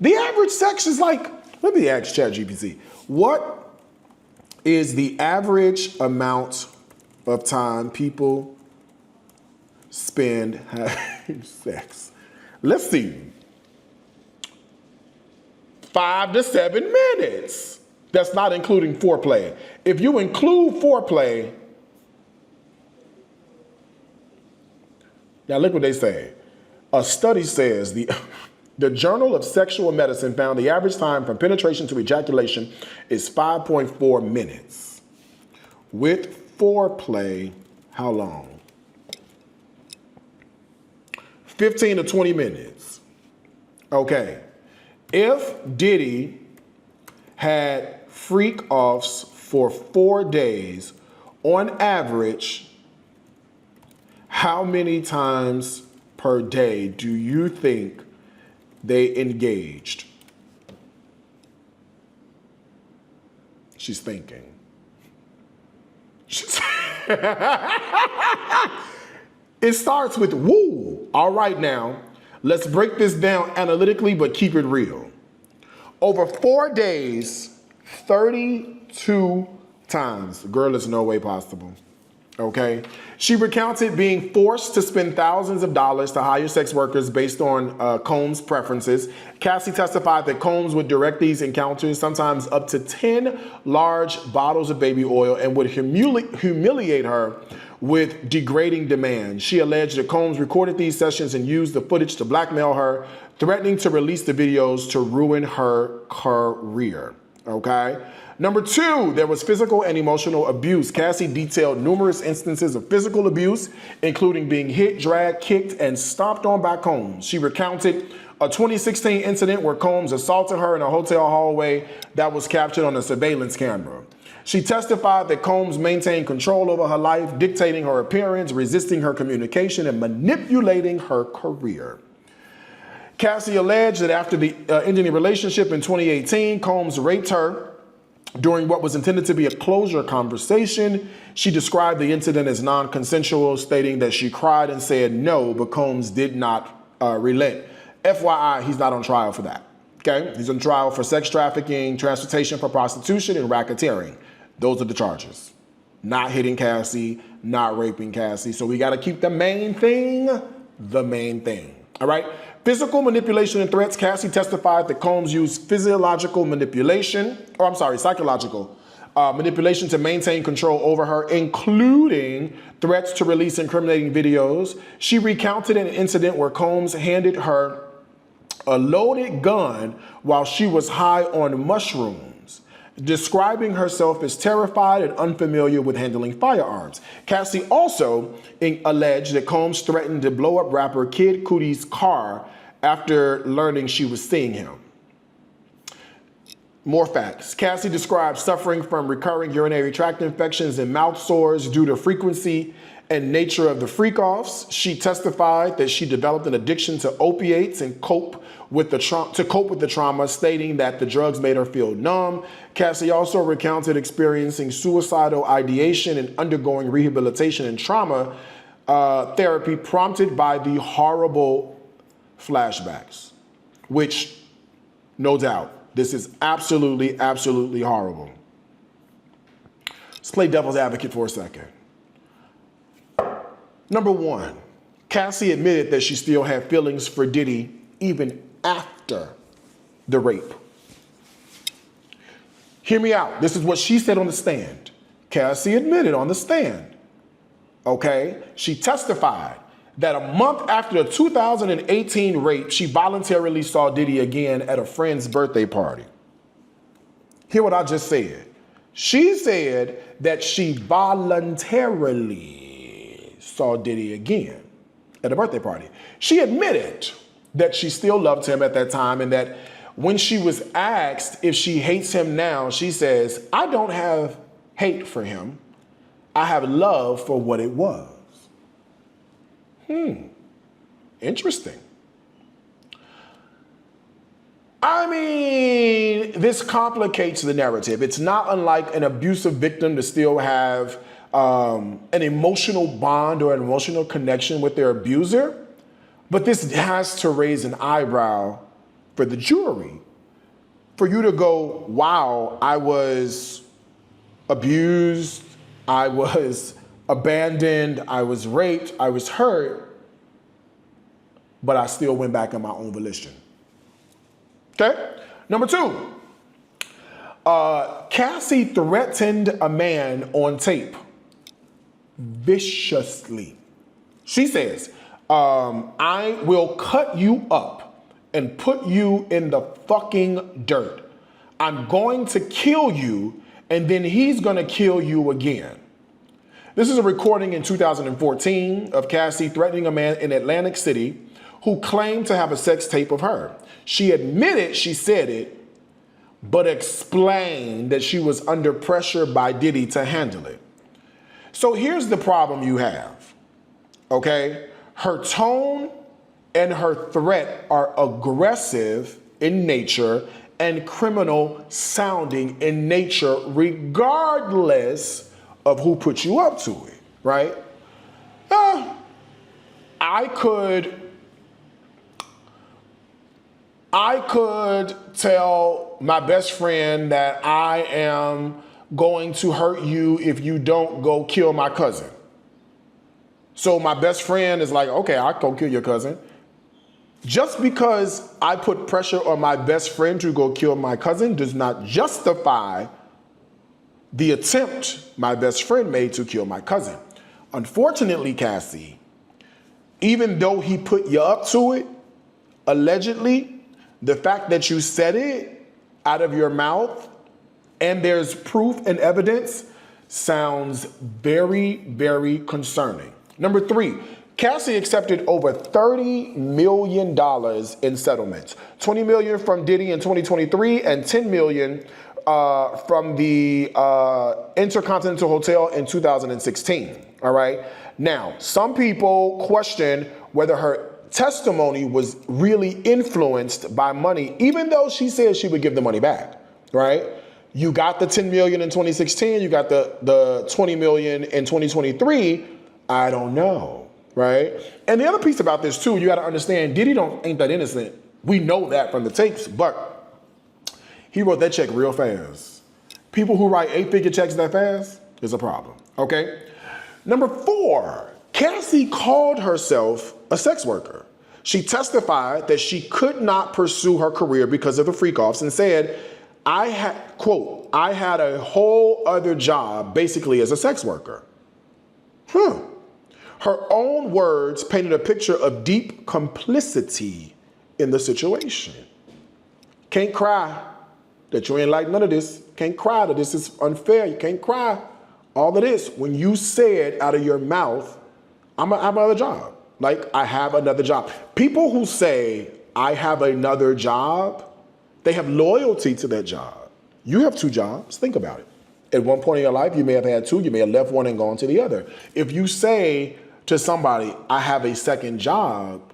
The average sex is like, let me ask ChatGPT, what is the average amount of time people spend having sex? Let's see. 5 to 7 minutes. That's not including foreplay. If you include foreplay, now look what they say. A study says the Journal of Sexual Medicine found the average time from penetration to ejaculation is 5.4 minutes. With foreplay, how long? 15 to 20 minutes. Okay. If Diddy had freak offs for 4 days, on average, how many times per day do you think they engaged? She's thinking. It starts with woo. All right, now, let's break this down analytically, but keep it real. Over 4 days, 32 times. Girl, it's no way possible. Okay? She recounted being forced to spend thousands of dollars to hire sex workers based on Combs' preferences. Cassie testified that Combs would direct these encounters, sometimes up to 10 large bottles of baby oil, and would humiliate her with degrading demands. She alleged that Combs recorded these sessions and used the footage to blackmail her, threatening to release the videos to ruin her career. Okay? Number 2, there was physical and emotional abuse. Cassie detailed numerous instances of physical abuse, including being hit, dragged, kicked, and stomped on by Combs. She recounted a 2016 incident where Combs assaulted her in a hotel hallway that was captured on a surveillance camera. She testified that Combs maintained control over her life, dictating her appearance, resisting her communication, and manipulating her career. Cassie alleged that after the ending the relationship in 2018, Combs raped her during what was intended to be a closure conversation. She described the incident as non-consensual, stating that she cried and said no, but Combs did not relent. FYI, he's not on trial for that. Okay? He's on trial for sex trafficking, transportation for prostitution, and racketeering. Those are the charges. Not hitting Cassie, not raping Cassie. So we got to keep the main thing. All right? Physical manipulation and threats. Cassie testified that Combs used psychological manipulation to maintain control over her, including threats to release incriminating videos. She recounted an incident where Combs handed her a loaded gun while she was high on mushrooms, describing herself as terrified and unfamiliar with handling firearms. Cassie also alleged that Combs threatened to blow up rapper Kid Cudi's car after learning she was seeing him. More facts. Cassie described suffering from recurring urinary tract infections and mouth sores due to frequency and nature of the freak-offs. She testified that she developed an addiction to opiates and cope with the trauma, stating that the drugs made her feel numb. Cassie also recounted experiencing suicidal ideation and undergoing rehabilitation and trauma therapy prompted by the horrible flashbacks, which, no doubt, this is absolutely, absolutely horrible. Let's play devil's advocate for a second. Number 1, Cassie admitted that she still had feelings for Diddy even after the rape. Hear me out. This is what she said on the stand. Cassie admitted on the stand. Okay? She testified that a month after the 2018 rape, she voluntarily saw Diddy again at a friend's birthday party. Hear what I just said. She said that she voluntarily saw Diddy again at a birthday party. She admitted that she still loved him at that time, and that when she was asked if she hates him now, she says, I don't have hate for him. I have love for what it was. Interesting. I mean, this complicates the narrative. It's not unlike an abusive victim to still have an emotional bond or an emotional connection with their abuser. But this has to raise an eyebrow for the jury. For you to go, wow, I was abused, I was abandoned, I was raped, I was hurt, but I still went back on my own volition. Okay? Number 2, Cassie threatened a man on tape viciously. She says, I will cut you up and put you in the fucking dirt. I'm going to kill you, and then he's going to kill you again. This is a recording in 2014 of Cassie threatening a man in Atlantic City who claimed to have a sex tape of her. She admitted she said it, but explained that she was under pressure by Diddy to handle it. So here's the problem you have, okay? Her tone and her threat are aggressive in nature and criminal sounding in nature, regardless of who put you up to it, right? I could tell my best friend that I am going to hurt you if you don't go kill my cousin. So my best friend is like, okay, I'll go kill your cousin. Just because I put pressure on my best friend to go kill my cousin does not justify the attempt my best friend made to kill my cousin. Unfortunately, Cassie, even though he put you up to it, allegedly, the fact that you said it out of your mouth and there's proof and evidence sounds very, very concerning. Number 3, Cassie accepted over $30 million in settlements. $20 million from Diddy in 2023 and $10 million from the Intercontinental Hotel in 2016, all right? Now, some people question whether her testimony was really influenced by money, even though she said she would give the money back, right? You got the $10 million in 2016, you got the $20 million in 2023, I don't know, right? And the other piece about this too, you gotta understand, Diddy ain't that innocent. We know that from the tapes, but he wrote that check real fast. People who write 8-figure checks that fast is a problem, okay? Number 4, Cassie called herself a sex worker. She testified that she could not pursue her career because of the freak-offs and said, I had a whole other job basically as a sex worker. Her own words painted a picture of deep complicity in the situation. Can't cry that you ain't like none of this. Can't cry that this is unfair. You can't cry all of this. When you said out of your mouth, I have another job. Like, I have another job. People who say, I have another job, they have loyalty to that job. You have 2 jobs. Think about it. At one point in your life, you may have had 2. You may have left one and gone to the other. If you say to somebody, I have a second job,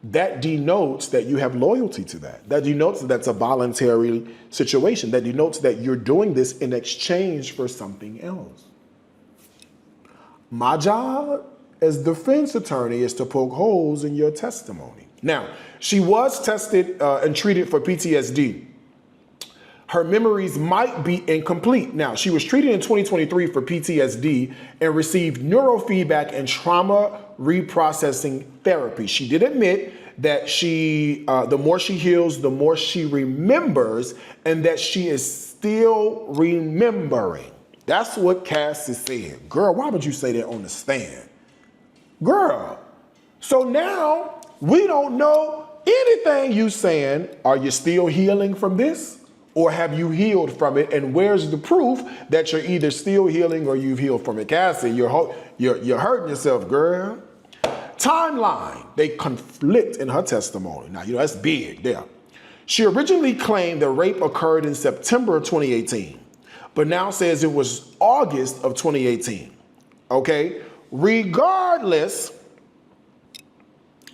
that denotes that you have loyalty to that. That denotes that that's a voluntary situation. That denotes that you're doing this in exchange for something else. My job as defense attorney is to poke holes in your testimony. Now, she was tested and treated for PTSD. Her memories might be incomplete. Now, she was treated in 2023 for PTSD and received neurofeedback and trauma reprocessing therapy. She did admit that the more she heals, the more she remembers, and that she is still remembering. That's what Cass is saying. Girl, why would you say that on the stand? Girl, so now we don't know anything you saying. Are you still healing from this? Or have you healed from it? And where's the proof that you're either still healing or you've healed from it? Cassie, you're hurting yourself, girl. Timeline, they conflict in her testimony. Now, that's big there. She originally claimed the rape occurred in September of 2018. but now says it was August of 2018. Okay? Regardless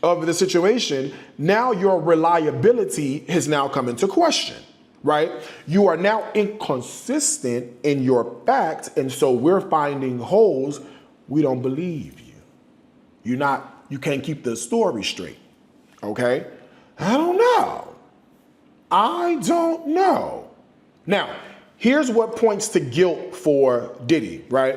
of the situation, now your reliability has now come into question, right? You are now inconsistent in your facts, and so we're finding holes. We don't believe you. You can't keep the story straight, okay? I don't know. Now, here's what points to guilt for Diddy, right?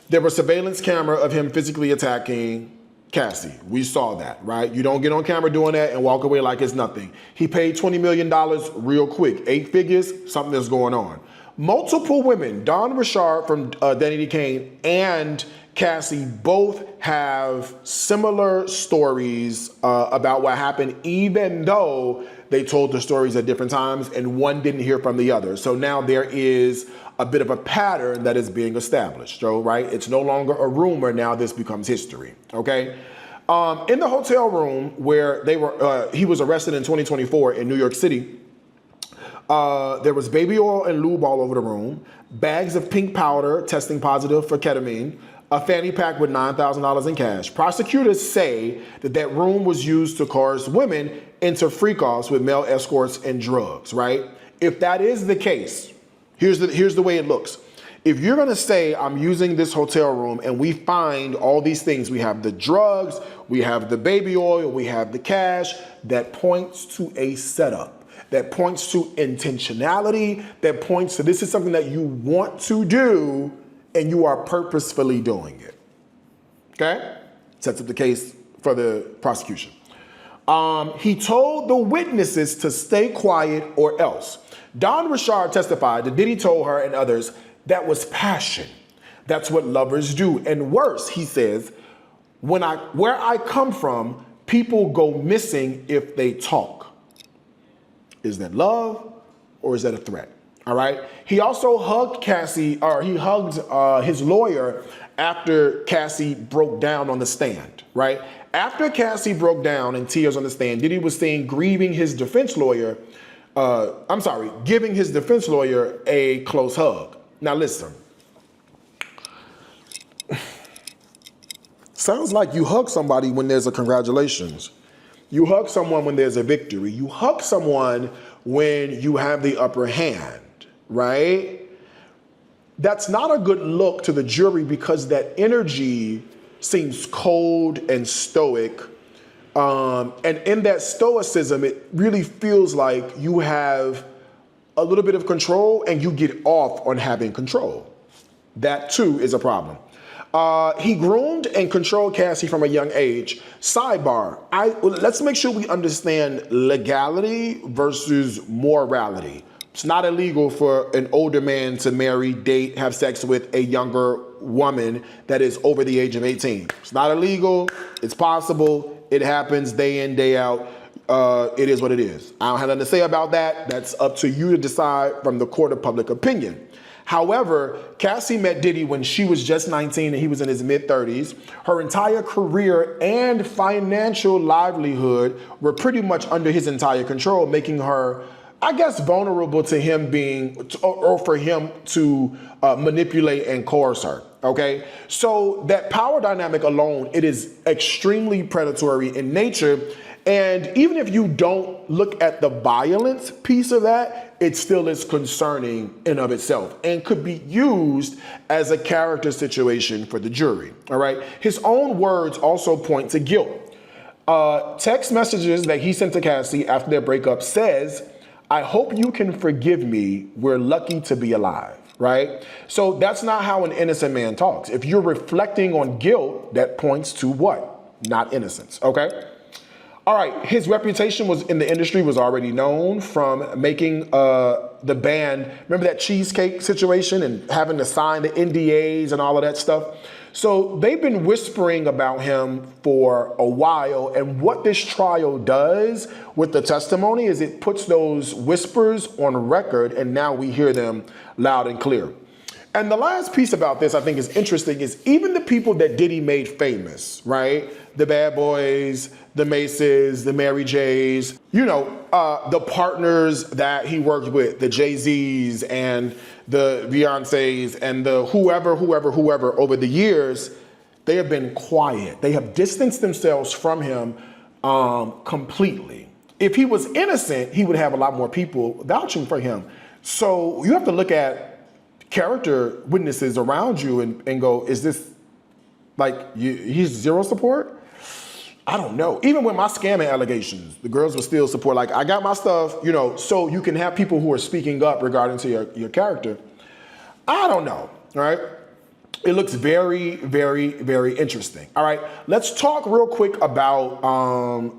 There was surveillance camera of him physically attacking Cassie. We saw that, right? You don't get on camera doing that and walk away like it's nothing. He paid $20 million real quick. 8 figures, something that's going on. Multiple women, Dawn Richard from Danity Kane and Cassie, both have similar stories about what happened, even though they told the stories at different times and one didn't hear from the other. So now there is a bit of a pattern that is being established, so, right? It's no longer a rumor, now this becomes history, okay? In the hotel room where he was arrested in 2024 in New York City, there was baby oil and lube all over the room, bags of pink powder testing positive for ketamine, a fanny pack with $9,000 in cash. Prosecutors say that room was used to coerce women into freak-offs with male escorts and drugs, right? If that is the case, here's the way it looks. If you're gonna say, I'm using this hotel room and we find all these things, we have the drugs, we have the baby oil, we have the cash, that points to a setup, that points to intentionality, that points to this is something that you want to do and you are purposefully doing it, okay? Sets up the case for the prosecution. He told the witnesses to stay quiet or else. Dawn Richard testified that Diddy told her and others that was passion. That's what lovers do. And worse, he says, where I come from, people go missing if they talk. Is that love or is that a threat? All right. He also hugged Cassie, or he hugged his lawyer after Cassie broke down on the stand, right? After Cassie broke down in tears on the stand, Diddy was seen giving his defense lawyer a close hug. Now listen, sounds like you hug somebody when there's a congratulations. You hug someone when there's a victory. You hug someone when you have the upper hand, right? That's not a good look to the jury because that energy seems cold and stoic. And in that stoicism, it really feels like you have a little bit of control and you get off on having control. That too is a problem. He groomed and controlled Cassie from a young age. Sidebar, let's make sure we understand legality versus morality. It's not illegal for an older man to marry, date, have sex with a younger woman that is over the age of 18. It's not illegal. It's possible. It happens day in, day out. It is what it is. I don't have nothing to say about that. That's up to you to decide from the court of public opinion. However, Cassie met Diddy when she was just 19 and he was in his mid-30s. Her entire career and financial livelihood were pretty much under his entire control, making her, I guess, vulnerable to him or for him to manipulate and coerce her, okay? So that power dynamic alone, it is extremely predatory in nature. And even if you don't look at the violence piece of that, it still is concerning in of itself and could be used as a character situation for the jury, all right? His own words also point to guilt. Text messages that he sent to Cassie after their breakup says, I hope you can forgive me. We're lucky to be alive, right? So that's not how an innocent man talks. If you're reflecting on guilt, that points to what? Not innocence, okay? All right, his reputation in the industry was already known from making the band, remember that cheesecake situation and having to sign the NDAs and all of that stuff? So they've been whispering about him for a while, and what this trial does with the testimony is it puts those whispers on record, and now we hear them loud and clear. And the last piece about this I think is interesting is even the people that Diddy made famous, right? The Bad Boys, the Maces, the Mary J's, the partners that he worked with, the Jay-Z's and the Beyoncé's and the whoever over the years, they have been quiet. They have distanced themselves from him completely. If he was innocent, he would have a lot more people vouching for him. So you have to look at character witnesses around you and go, is this he's zero support? I don't know. Even with my scamming allegations, the girls will still support. Like, I got my stuff, so you can have people who are speaking up regarding to your character. I don't know, all right? It looks very, very, very interesting. All right, let's talk real quick about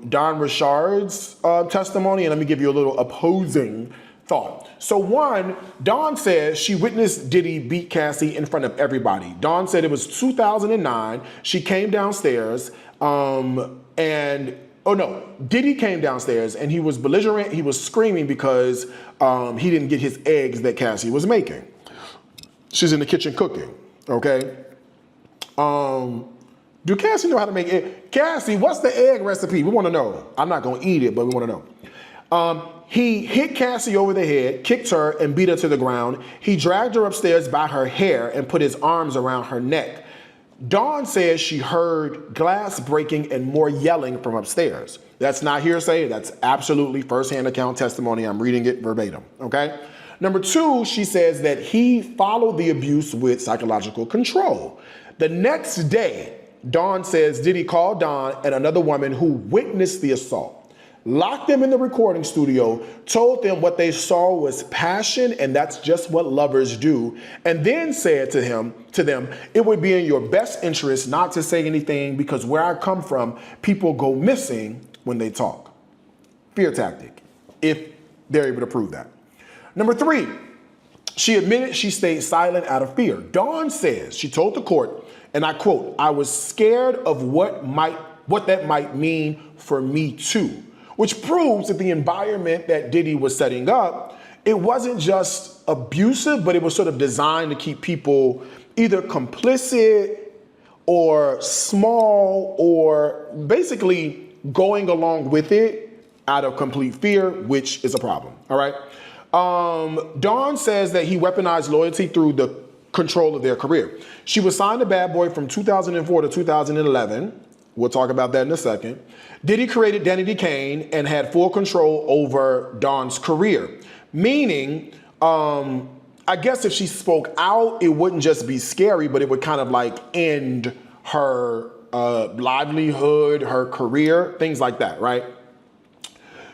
Dawn Richard's testimony, and let me give you a little opposing thought. So one, Dawn says she witnessed Diddy beat Cassie in front of everybody. Dawn said it was 2009. She came downstairs Diddy came downstairs and he was belligerent. He was screaming because he didn't get his eggs that Cassie was making. She's in the kitchen cooking, okay? Do Cassie know how to make egg? Cassie, what's the egg recipe? We want to know. I'm not going to eat it, but we want to know. He hit Cassie over the head, kicked her, and beat her to the ground. He dragged her upstairs by her hair and put his arms around her neck. Dawn says she heard glass breaking and more yelling from upstairs. That's not hearsay. That's absolutely firsthand account testimony. I'm reading it verbatim, okay? Number two, she says that he followed the abuse with psychological control. The next day, Dawn says Diddy called Dawn and another woman who witnessed the assault, locked them in the recording studio, told them what they saw was passion and that's just what lovers do, and then said to them, it would be in your best interest not to say anything because where I come from, people go missing when they talk. Fear tactic, if they're able to prove that. Number three, she admitted she stayed silent out of fear. Dawn says she told the court, and I quote, I was scared of what that might mean for me too. Which proves that the environment that Diddy was setting up, it wasn't just abusive, but it was sort of designed to keep people either complicit or small or basically going along with it out of complete fear, which is a problem, all right? Dawn says that he weaponized loyalty through the control of their career. She was signed to Bad Boy from 2004 to 2011. We'll talk about that in a second. Diddy created Danity Kane and had full control over Dawn's career. Meaning, I guess if she spoke out, it wouldn't just be scary, but it would kind of like end her livelihood, her career, things like that, right?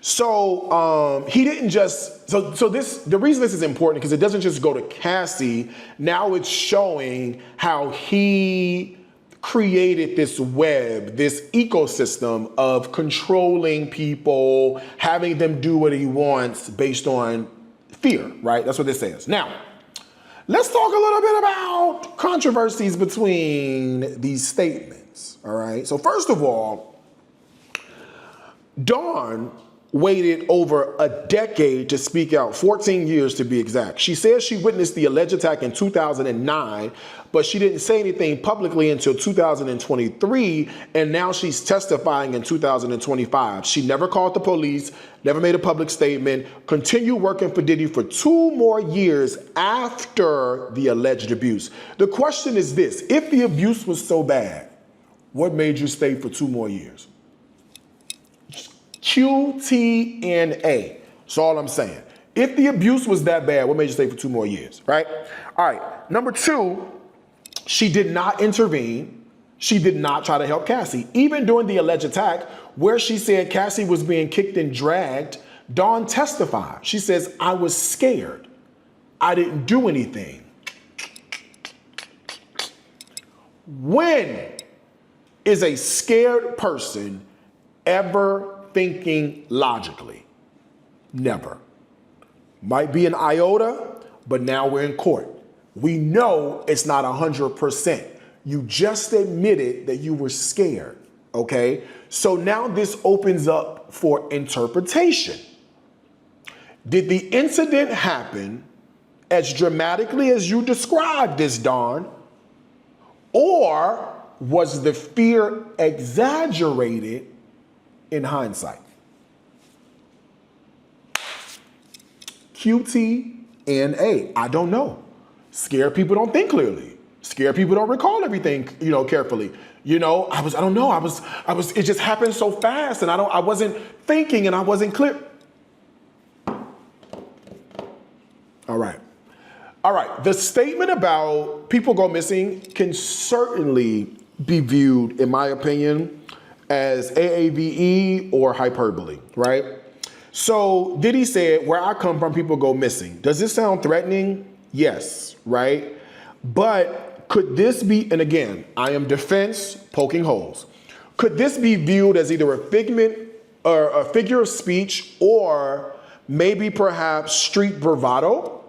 So he didn't just, the reason this is important because it doesn't just go to Cassie. Now it's showing how he created this web, this ecosystem of controlling people, having them do what he wants based on fear, right? That's what this says. Now, let's talk a little bit about controversies between these statements, all right? So first of all, Dawn waited over a decade to speak out, 14 years to be exact. She says she witnessed the alleged attack in 2009, but she didn't say anything publicly until 2023, and now she's testifying in 2025. She never called the police, never made a public statement, continued working for Diddy for 2 more years after the alleged abuse. The question is this: if the abuse was so bad, what made you stay for 2 more years? QTNA. That's all I'm saying. If the abuse was that bad, what made you stay for 2 more years, right? All right. Number 2, she did not intervene. She did not try to help Cassie. Even during the alleged attack, where she said Cassie was being kicked and dragged, Dawn testified. She says, I was scared. I didn't do anything. When is a scared person ever thinking logically? Never. Might be an iota, but now we're in court. We know it's not 100%. You just admitted that you were scared, okay? So now this opens up for interpretation. Did the incident happen as dramatically as you described this, Dawn? Or was the fear exaggerated in hindsight? QTNA. I don't know. Scared people don't think clearly. Scared people don't recall everything, carefully. I don't know. It just happened so fast, and I wasn't thinking, and I wasn't clear. All right. The statement about people go missing can certainly be viewed, in my opinion, as AAVE or hyperbole, right? So Diddy said, where I come from, people go missing. Does this sound threatening? Yes, right? But could this be, and again, I am defense poking holes. Could this be viewed as either a figment or a figure of speech, or maybe perhaps street bravado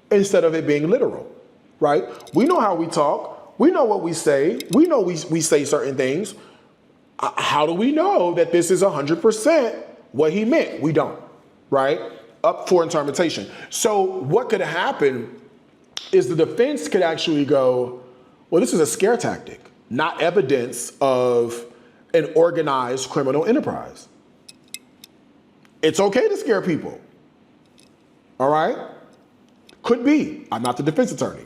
instead of it being literal, right? We know how we talk. We know what we say. We know we say certain things. How do we know that this is 100% what he meant? We don't, right? Up for interpretation. So what could happen is the defense could actually go, well, this is a scare tactic, not evidence of an organized criminal enterprise. It's okay to scare people, all right? Could be. I'm not the defense attorney.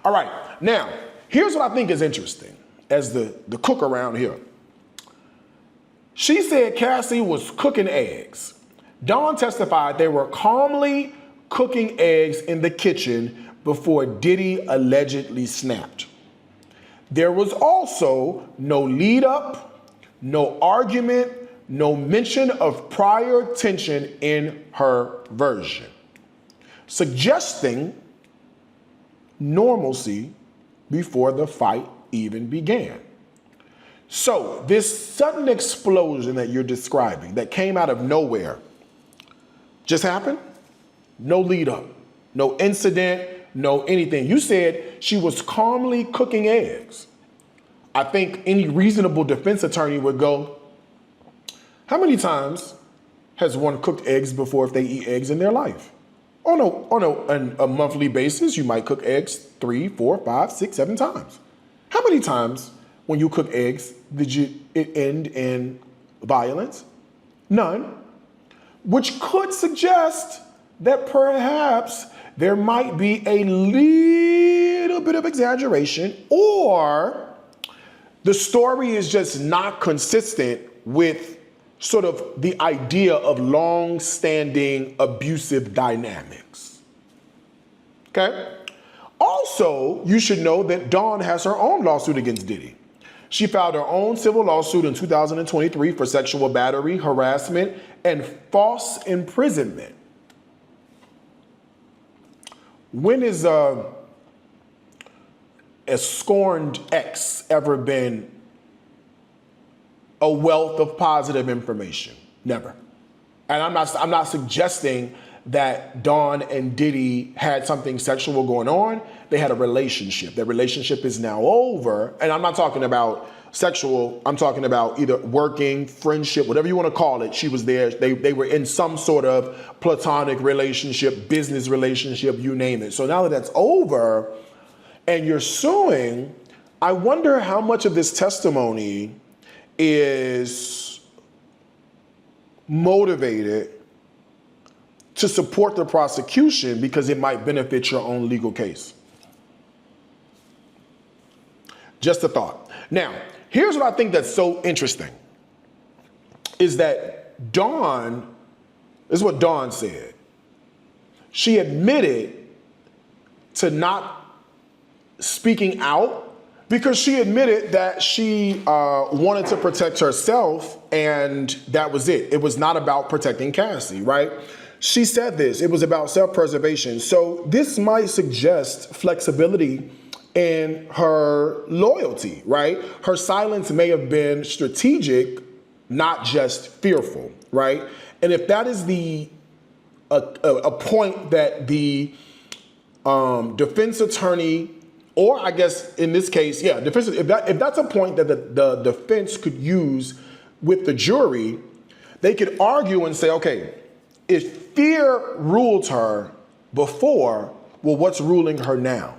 All right, now, here's what I think is interesting as the cook around here. She said Cassie was cooking eggs. Dawn testified they were calmly cooking eggs in the kitchen before Diddy allegedly snapped. There was also no lead up, no argument, no mention of prior tension in her version, suggesting normalcy before the fight even began. So this sudden explosion that you're describing that came out of nowhere just happened? No lead up, no incident, no anything. You said she was calmly cooking eggs. I think any reasonable defense attorney would go, how many times has one cooked eggs before if they eat eggs in their life? On a monthly basis, you might cook eggs 3, 4, 5, 6, 7 times. How many times when you cook eggs did it end in violence? None. Which could suggest that perhaps there might be a little bit of exaggeration, or the story is just not consistent with sort of the idea of long-standing abusive dynamics. Okay? Also, you should know that Dawn has her own lawsuit against Diddy. She filed her own civil lawsuit in 2023 for sexual battery, harassment, and false imprisonment. When is a scorned ex ever been a wealth of positive information? Never. And I'm not suggesting that Dawn and Diddy had something sexual going on. They had a relationship. Their relationship is now over. And I'm not talking about sexual. I'm talking about either working, friendship, whatever you want to call it. She was there. They were in some sort of platonic relationship, business relationship, you name it. So now that that's over and you're suing, I wonder how much of this testimony is motivated to support the prosecution because it might benefit your own legal case. Just a thought. Now, here's what I think that's so interesting, is that Dawn, this is what Dawn said. She admitted to not speaking out because she admitted that she wanted to protect herself, and that was it. It was not about protecting Cassie, right? She said this, it was about self-preservation. So this might suggest flexibility in her loyalty, right? Her silence may have been strategic, not just fearful, right? And if that is a point that the defense attorney, or I guess in this case, yeah, defense, if that's a point that the defense could use with the jury, they could argue and say, okay, if fear ruled her before, Well, what's ruling her now?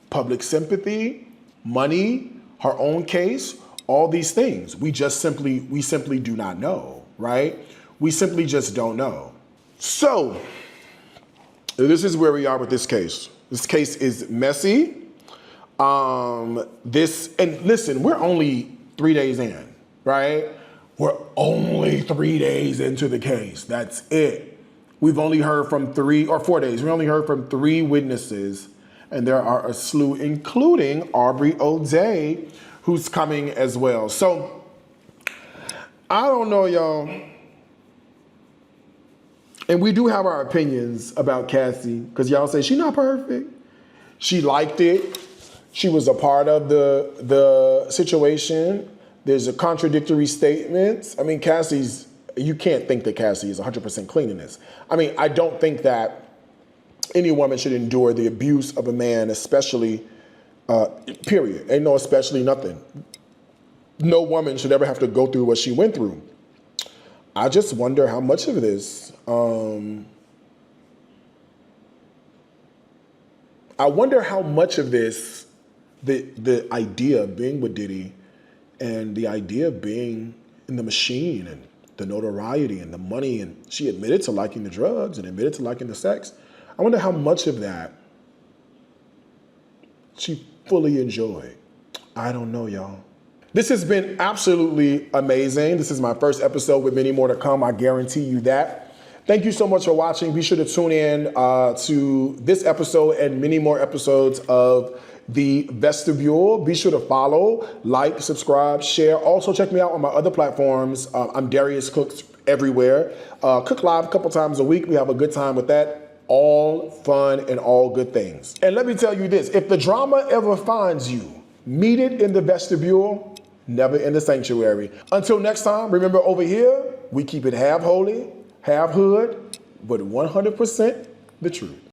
Public sympathy, money, her own case, all these things. We simply do not know, right? We simply just don't know. So, this is where we are with this case. This case is messy. And listen, we're only 3 days in, right? We're only 3 days into the case. That's it. We've only heard from 3 or 4 days. We only heard from 3 witnesses, and there are a slew, including Aubrey O'Day, who's coming as well. So, I don't know, y'all. And we do have our opinions about Cassie, because y'all say she's not perfect. She liked it. She was a part of the situation. There's a contradictory statements. I mean, you can't think that Cassie is 100% clean in this. I mean, I don't think that any woman should endure the abuse of a man, especially, period. Ain't no especially nothing. No woman should ever have to go through what she went through. I just wonder how much of this, the idea of being with Diddy and the idea of being in the machine and the notoriety and the money, and she admitted to liking the drugs and admitted to liking the sex. I wonder how much of that she fully enjoyed. I don't know, y'all. This has been absolutely amazing. This is my first episode with many more to come. I guarantee you that. Thank you so much for watching. Be sure to tune in to this episode and many more episodes of The Vestibule. Be sure to follow, like, subscribe, share. Also, check me out on my other platforms. I'm Darius Cooks everywhere. Cook Live a couple times a week. We have a good time with that. All fun and all good things. And let me tell you this, if the drama ever finds you, meet it in the vestibule, never in the sanctuary. Until next time, remember over here, we keep it half holy, half hood, but 100% the truth.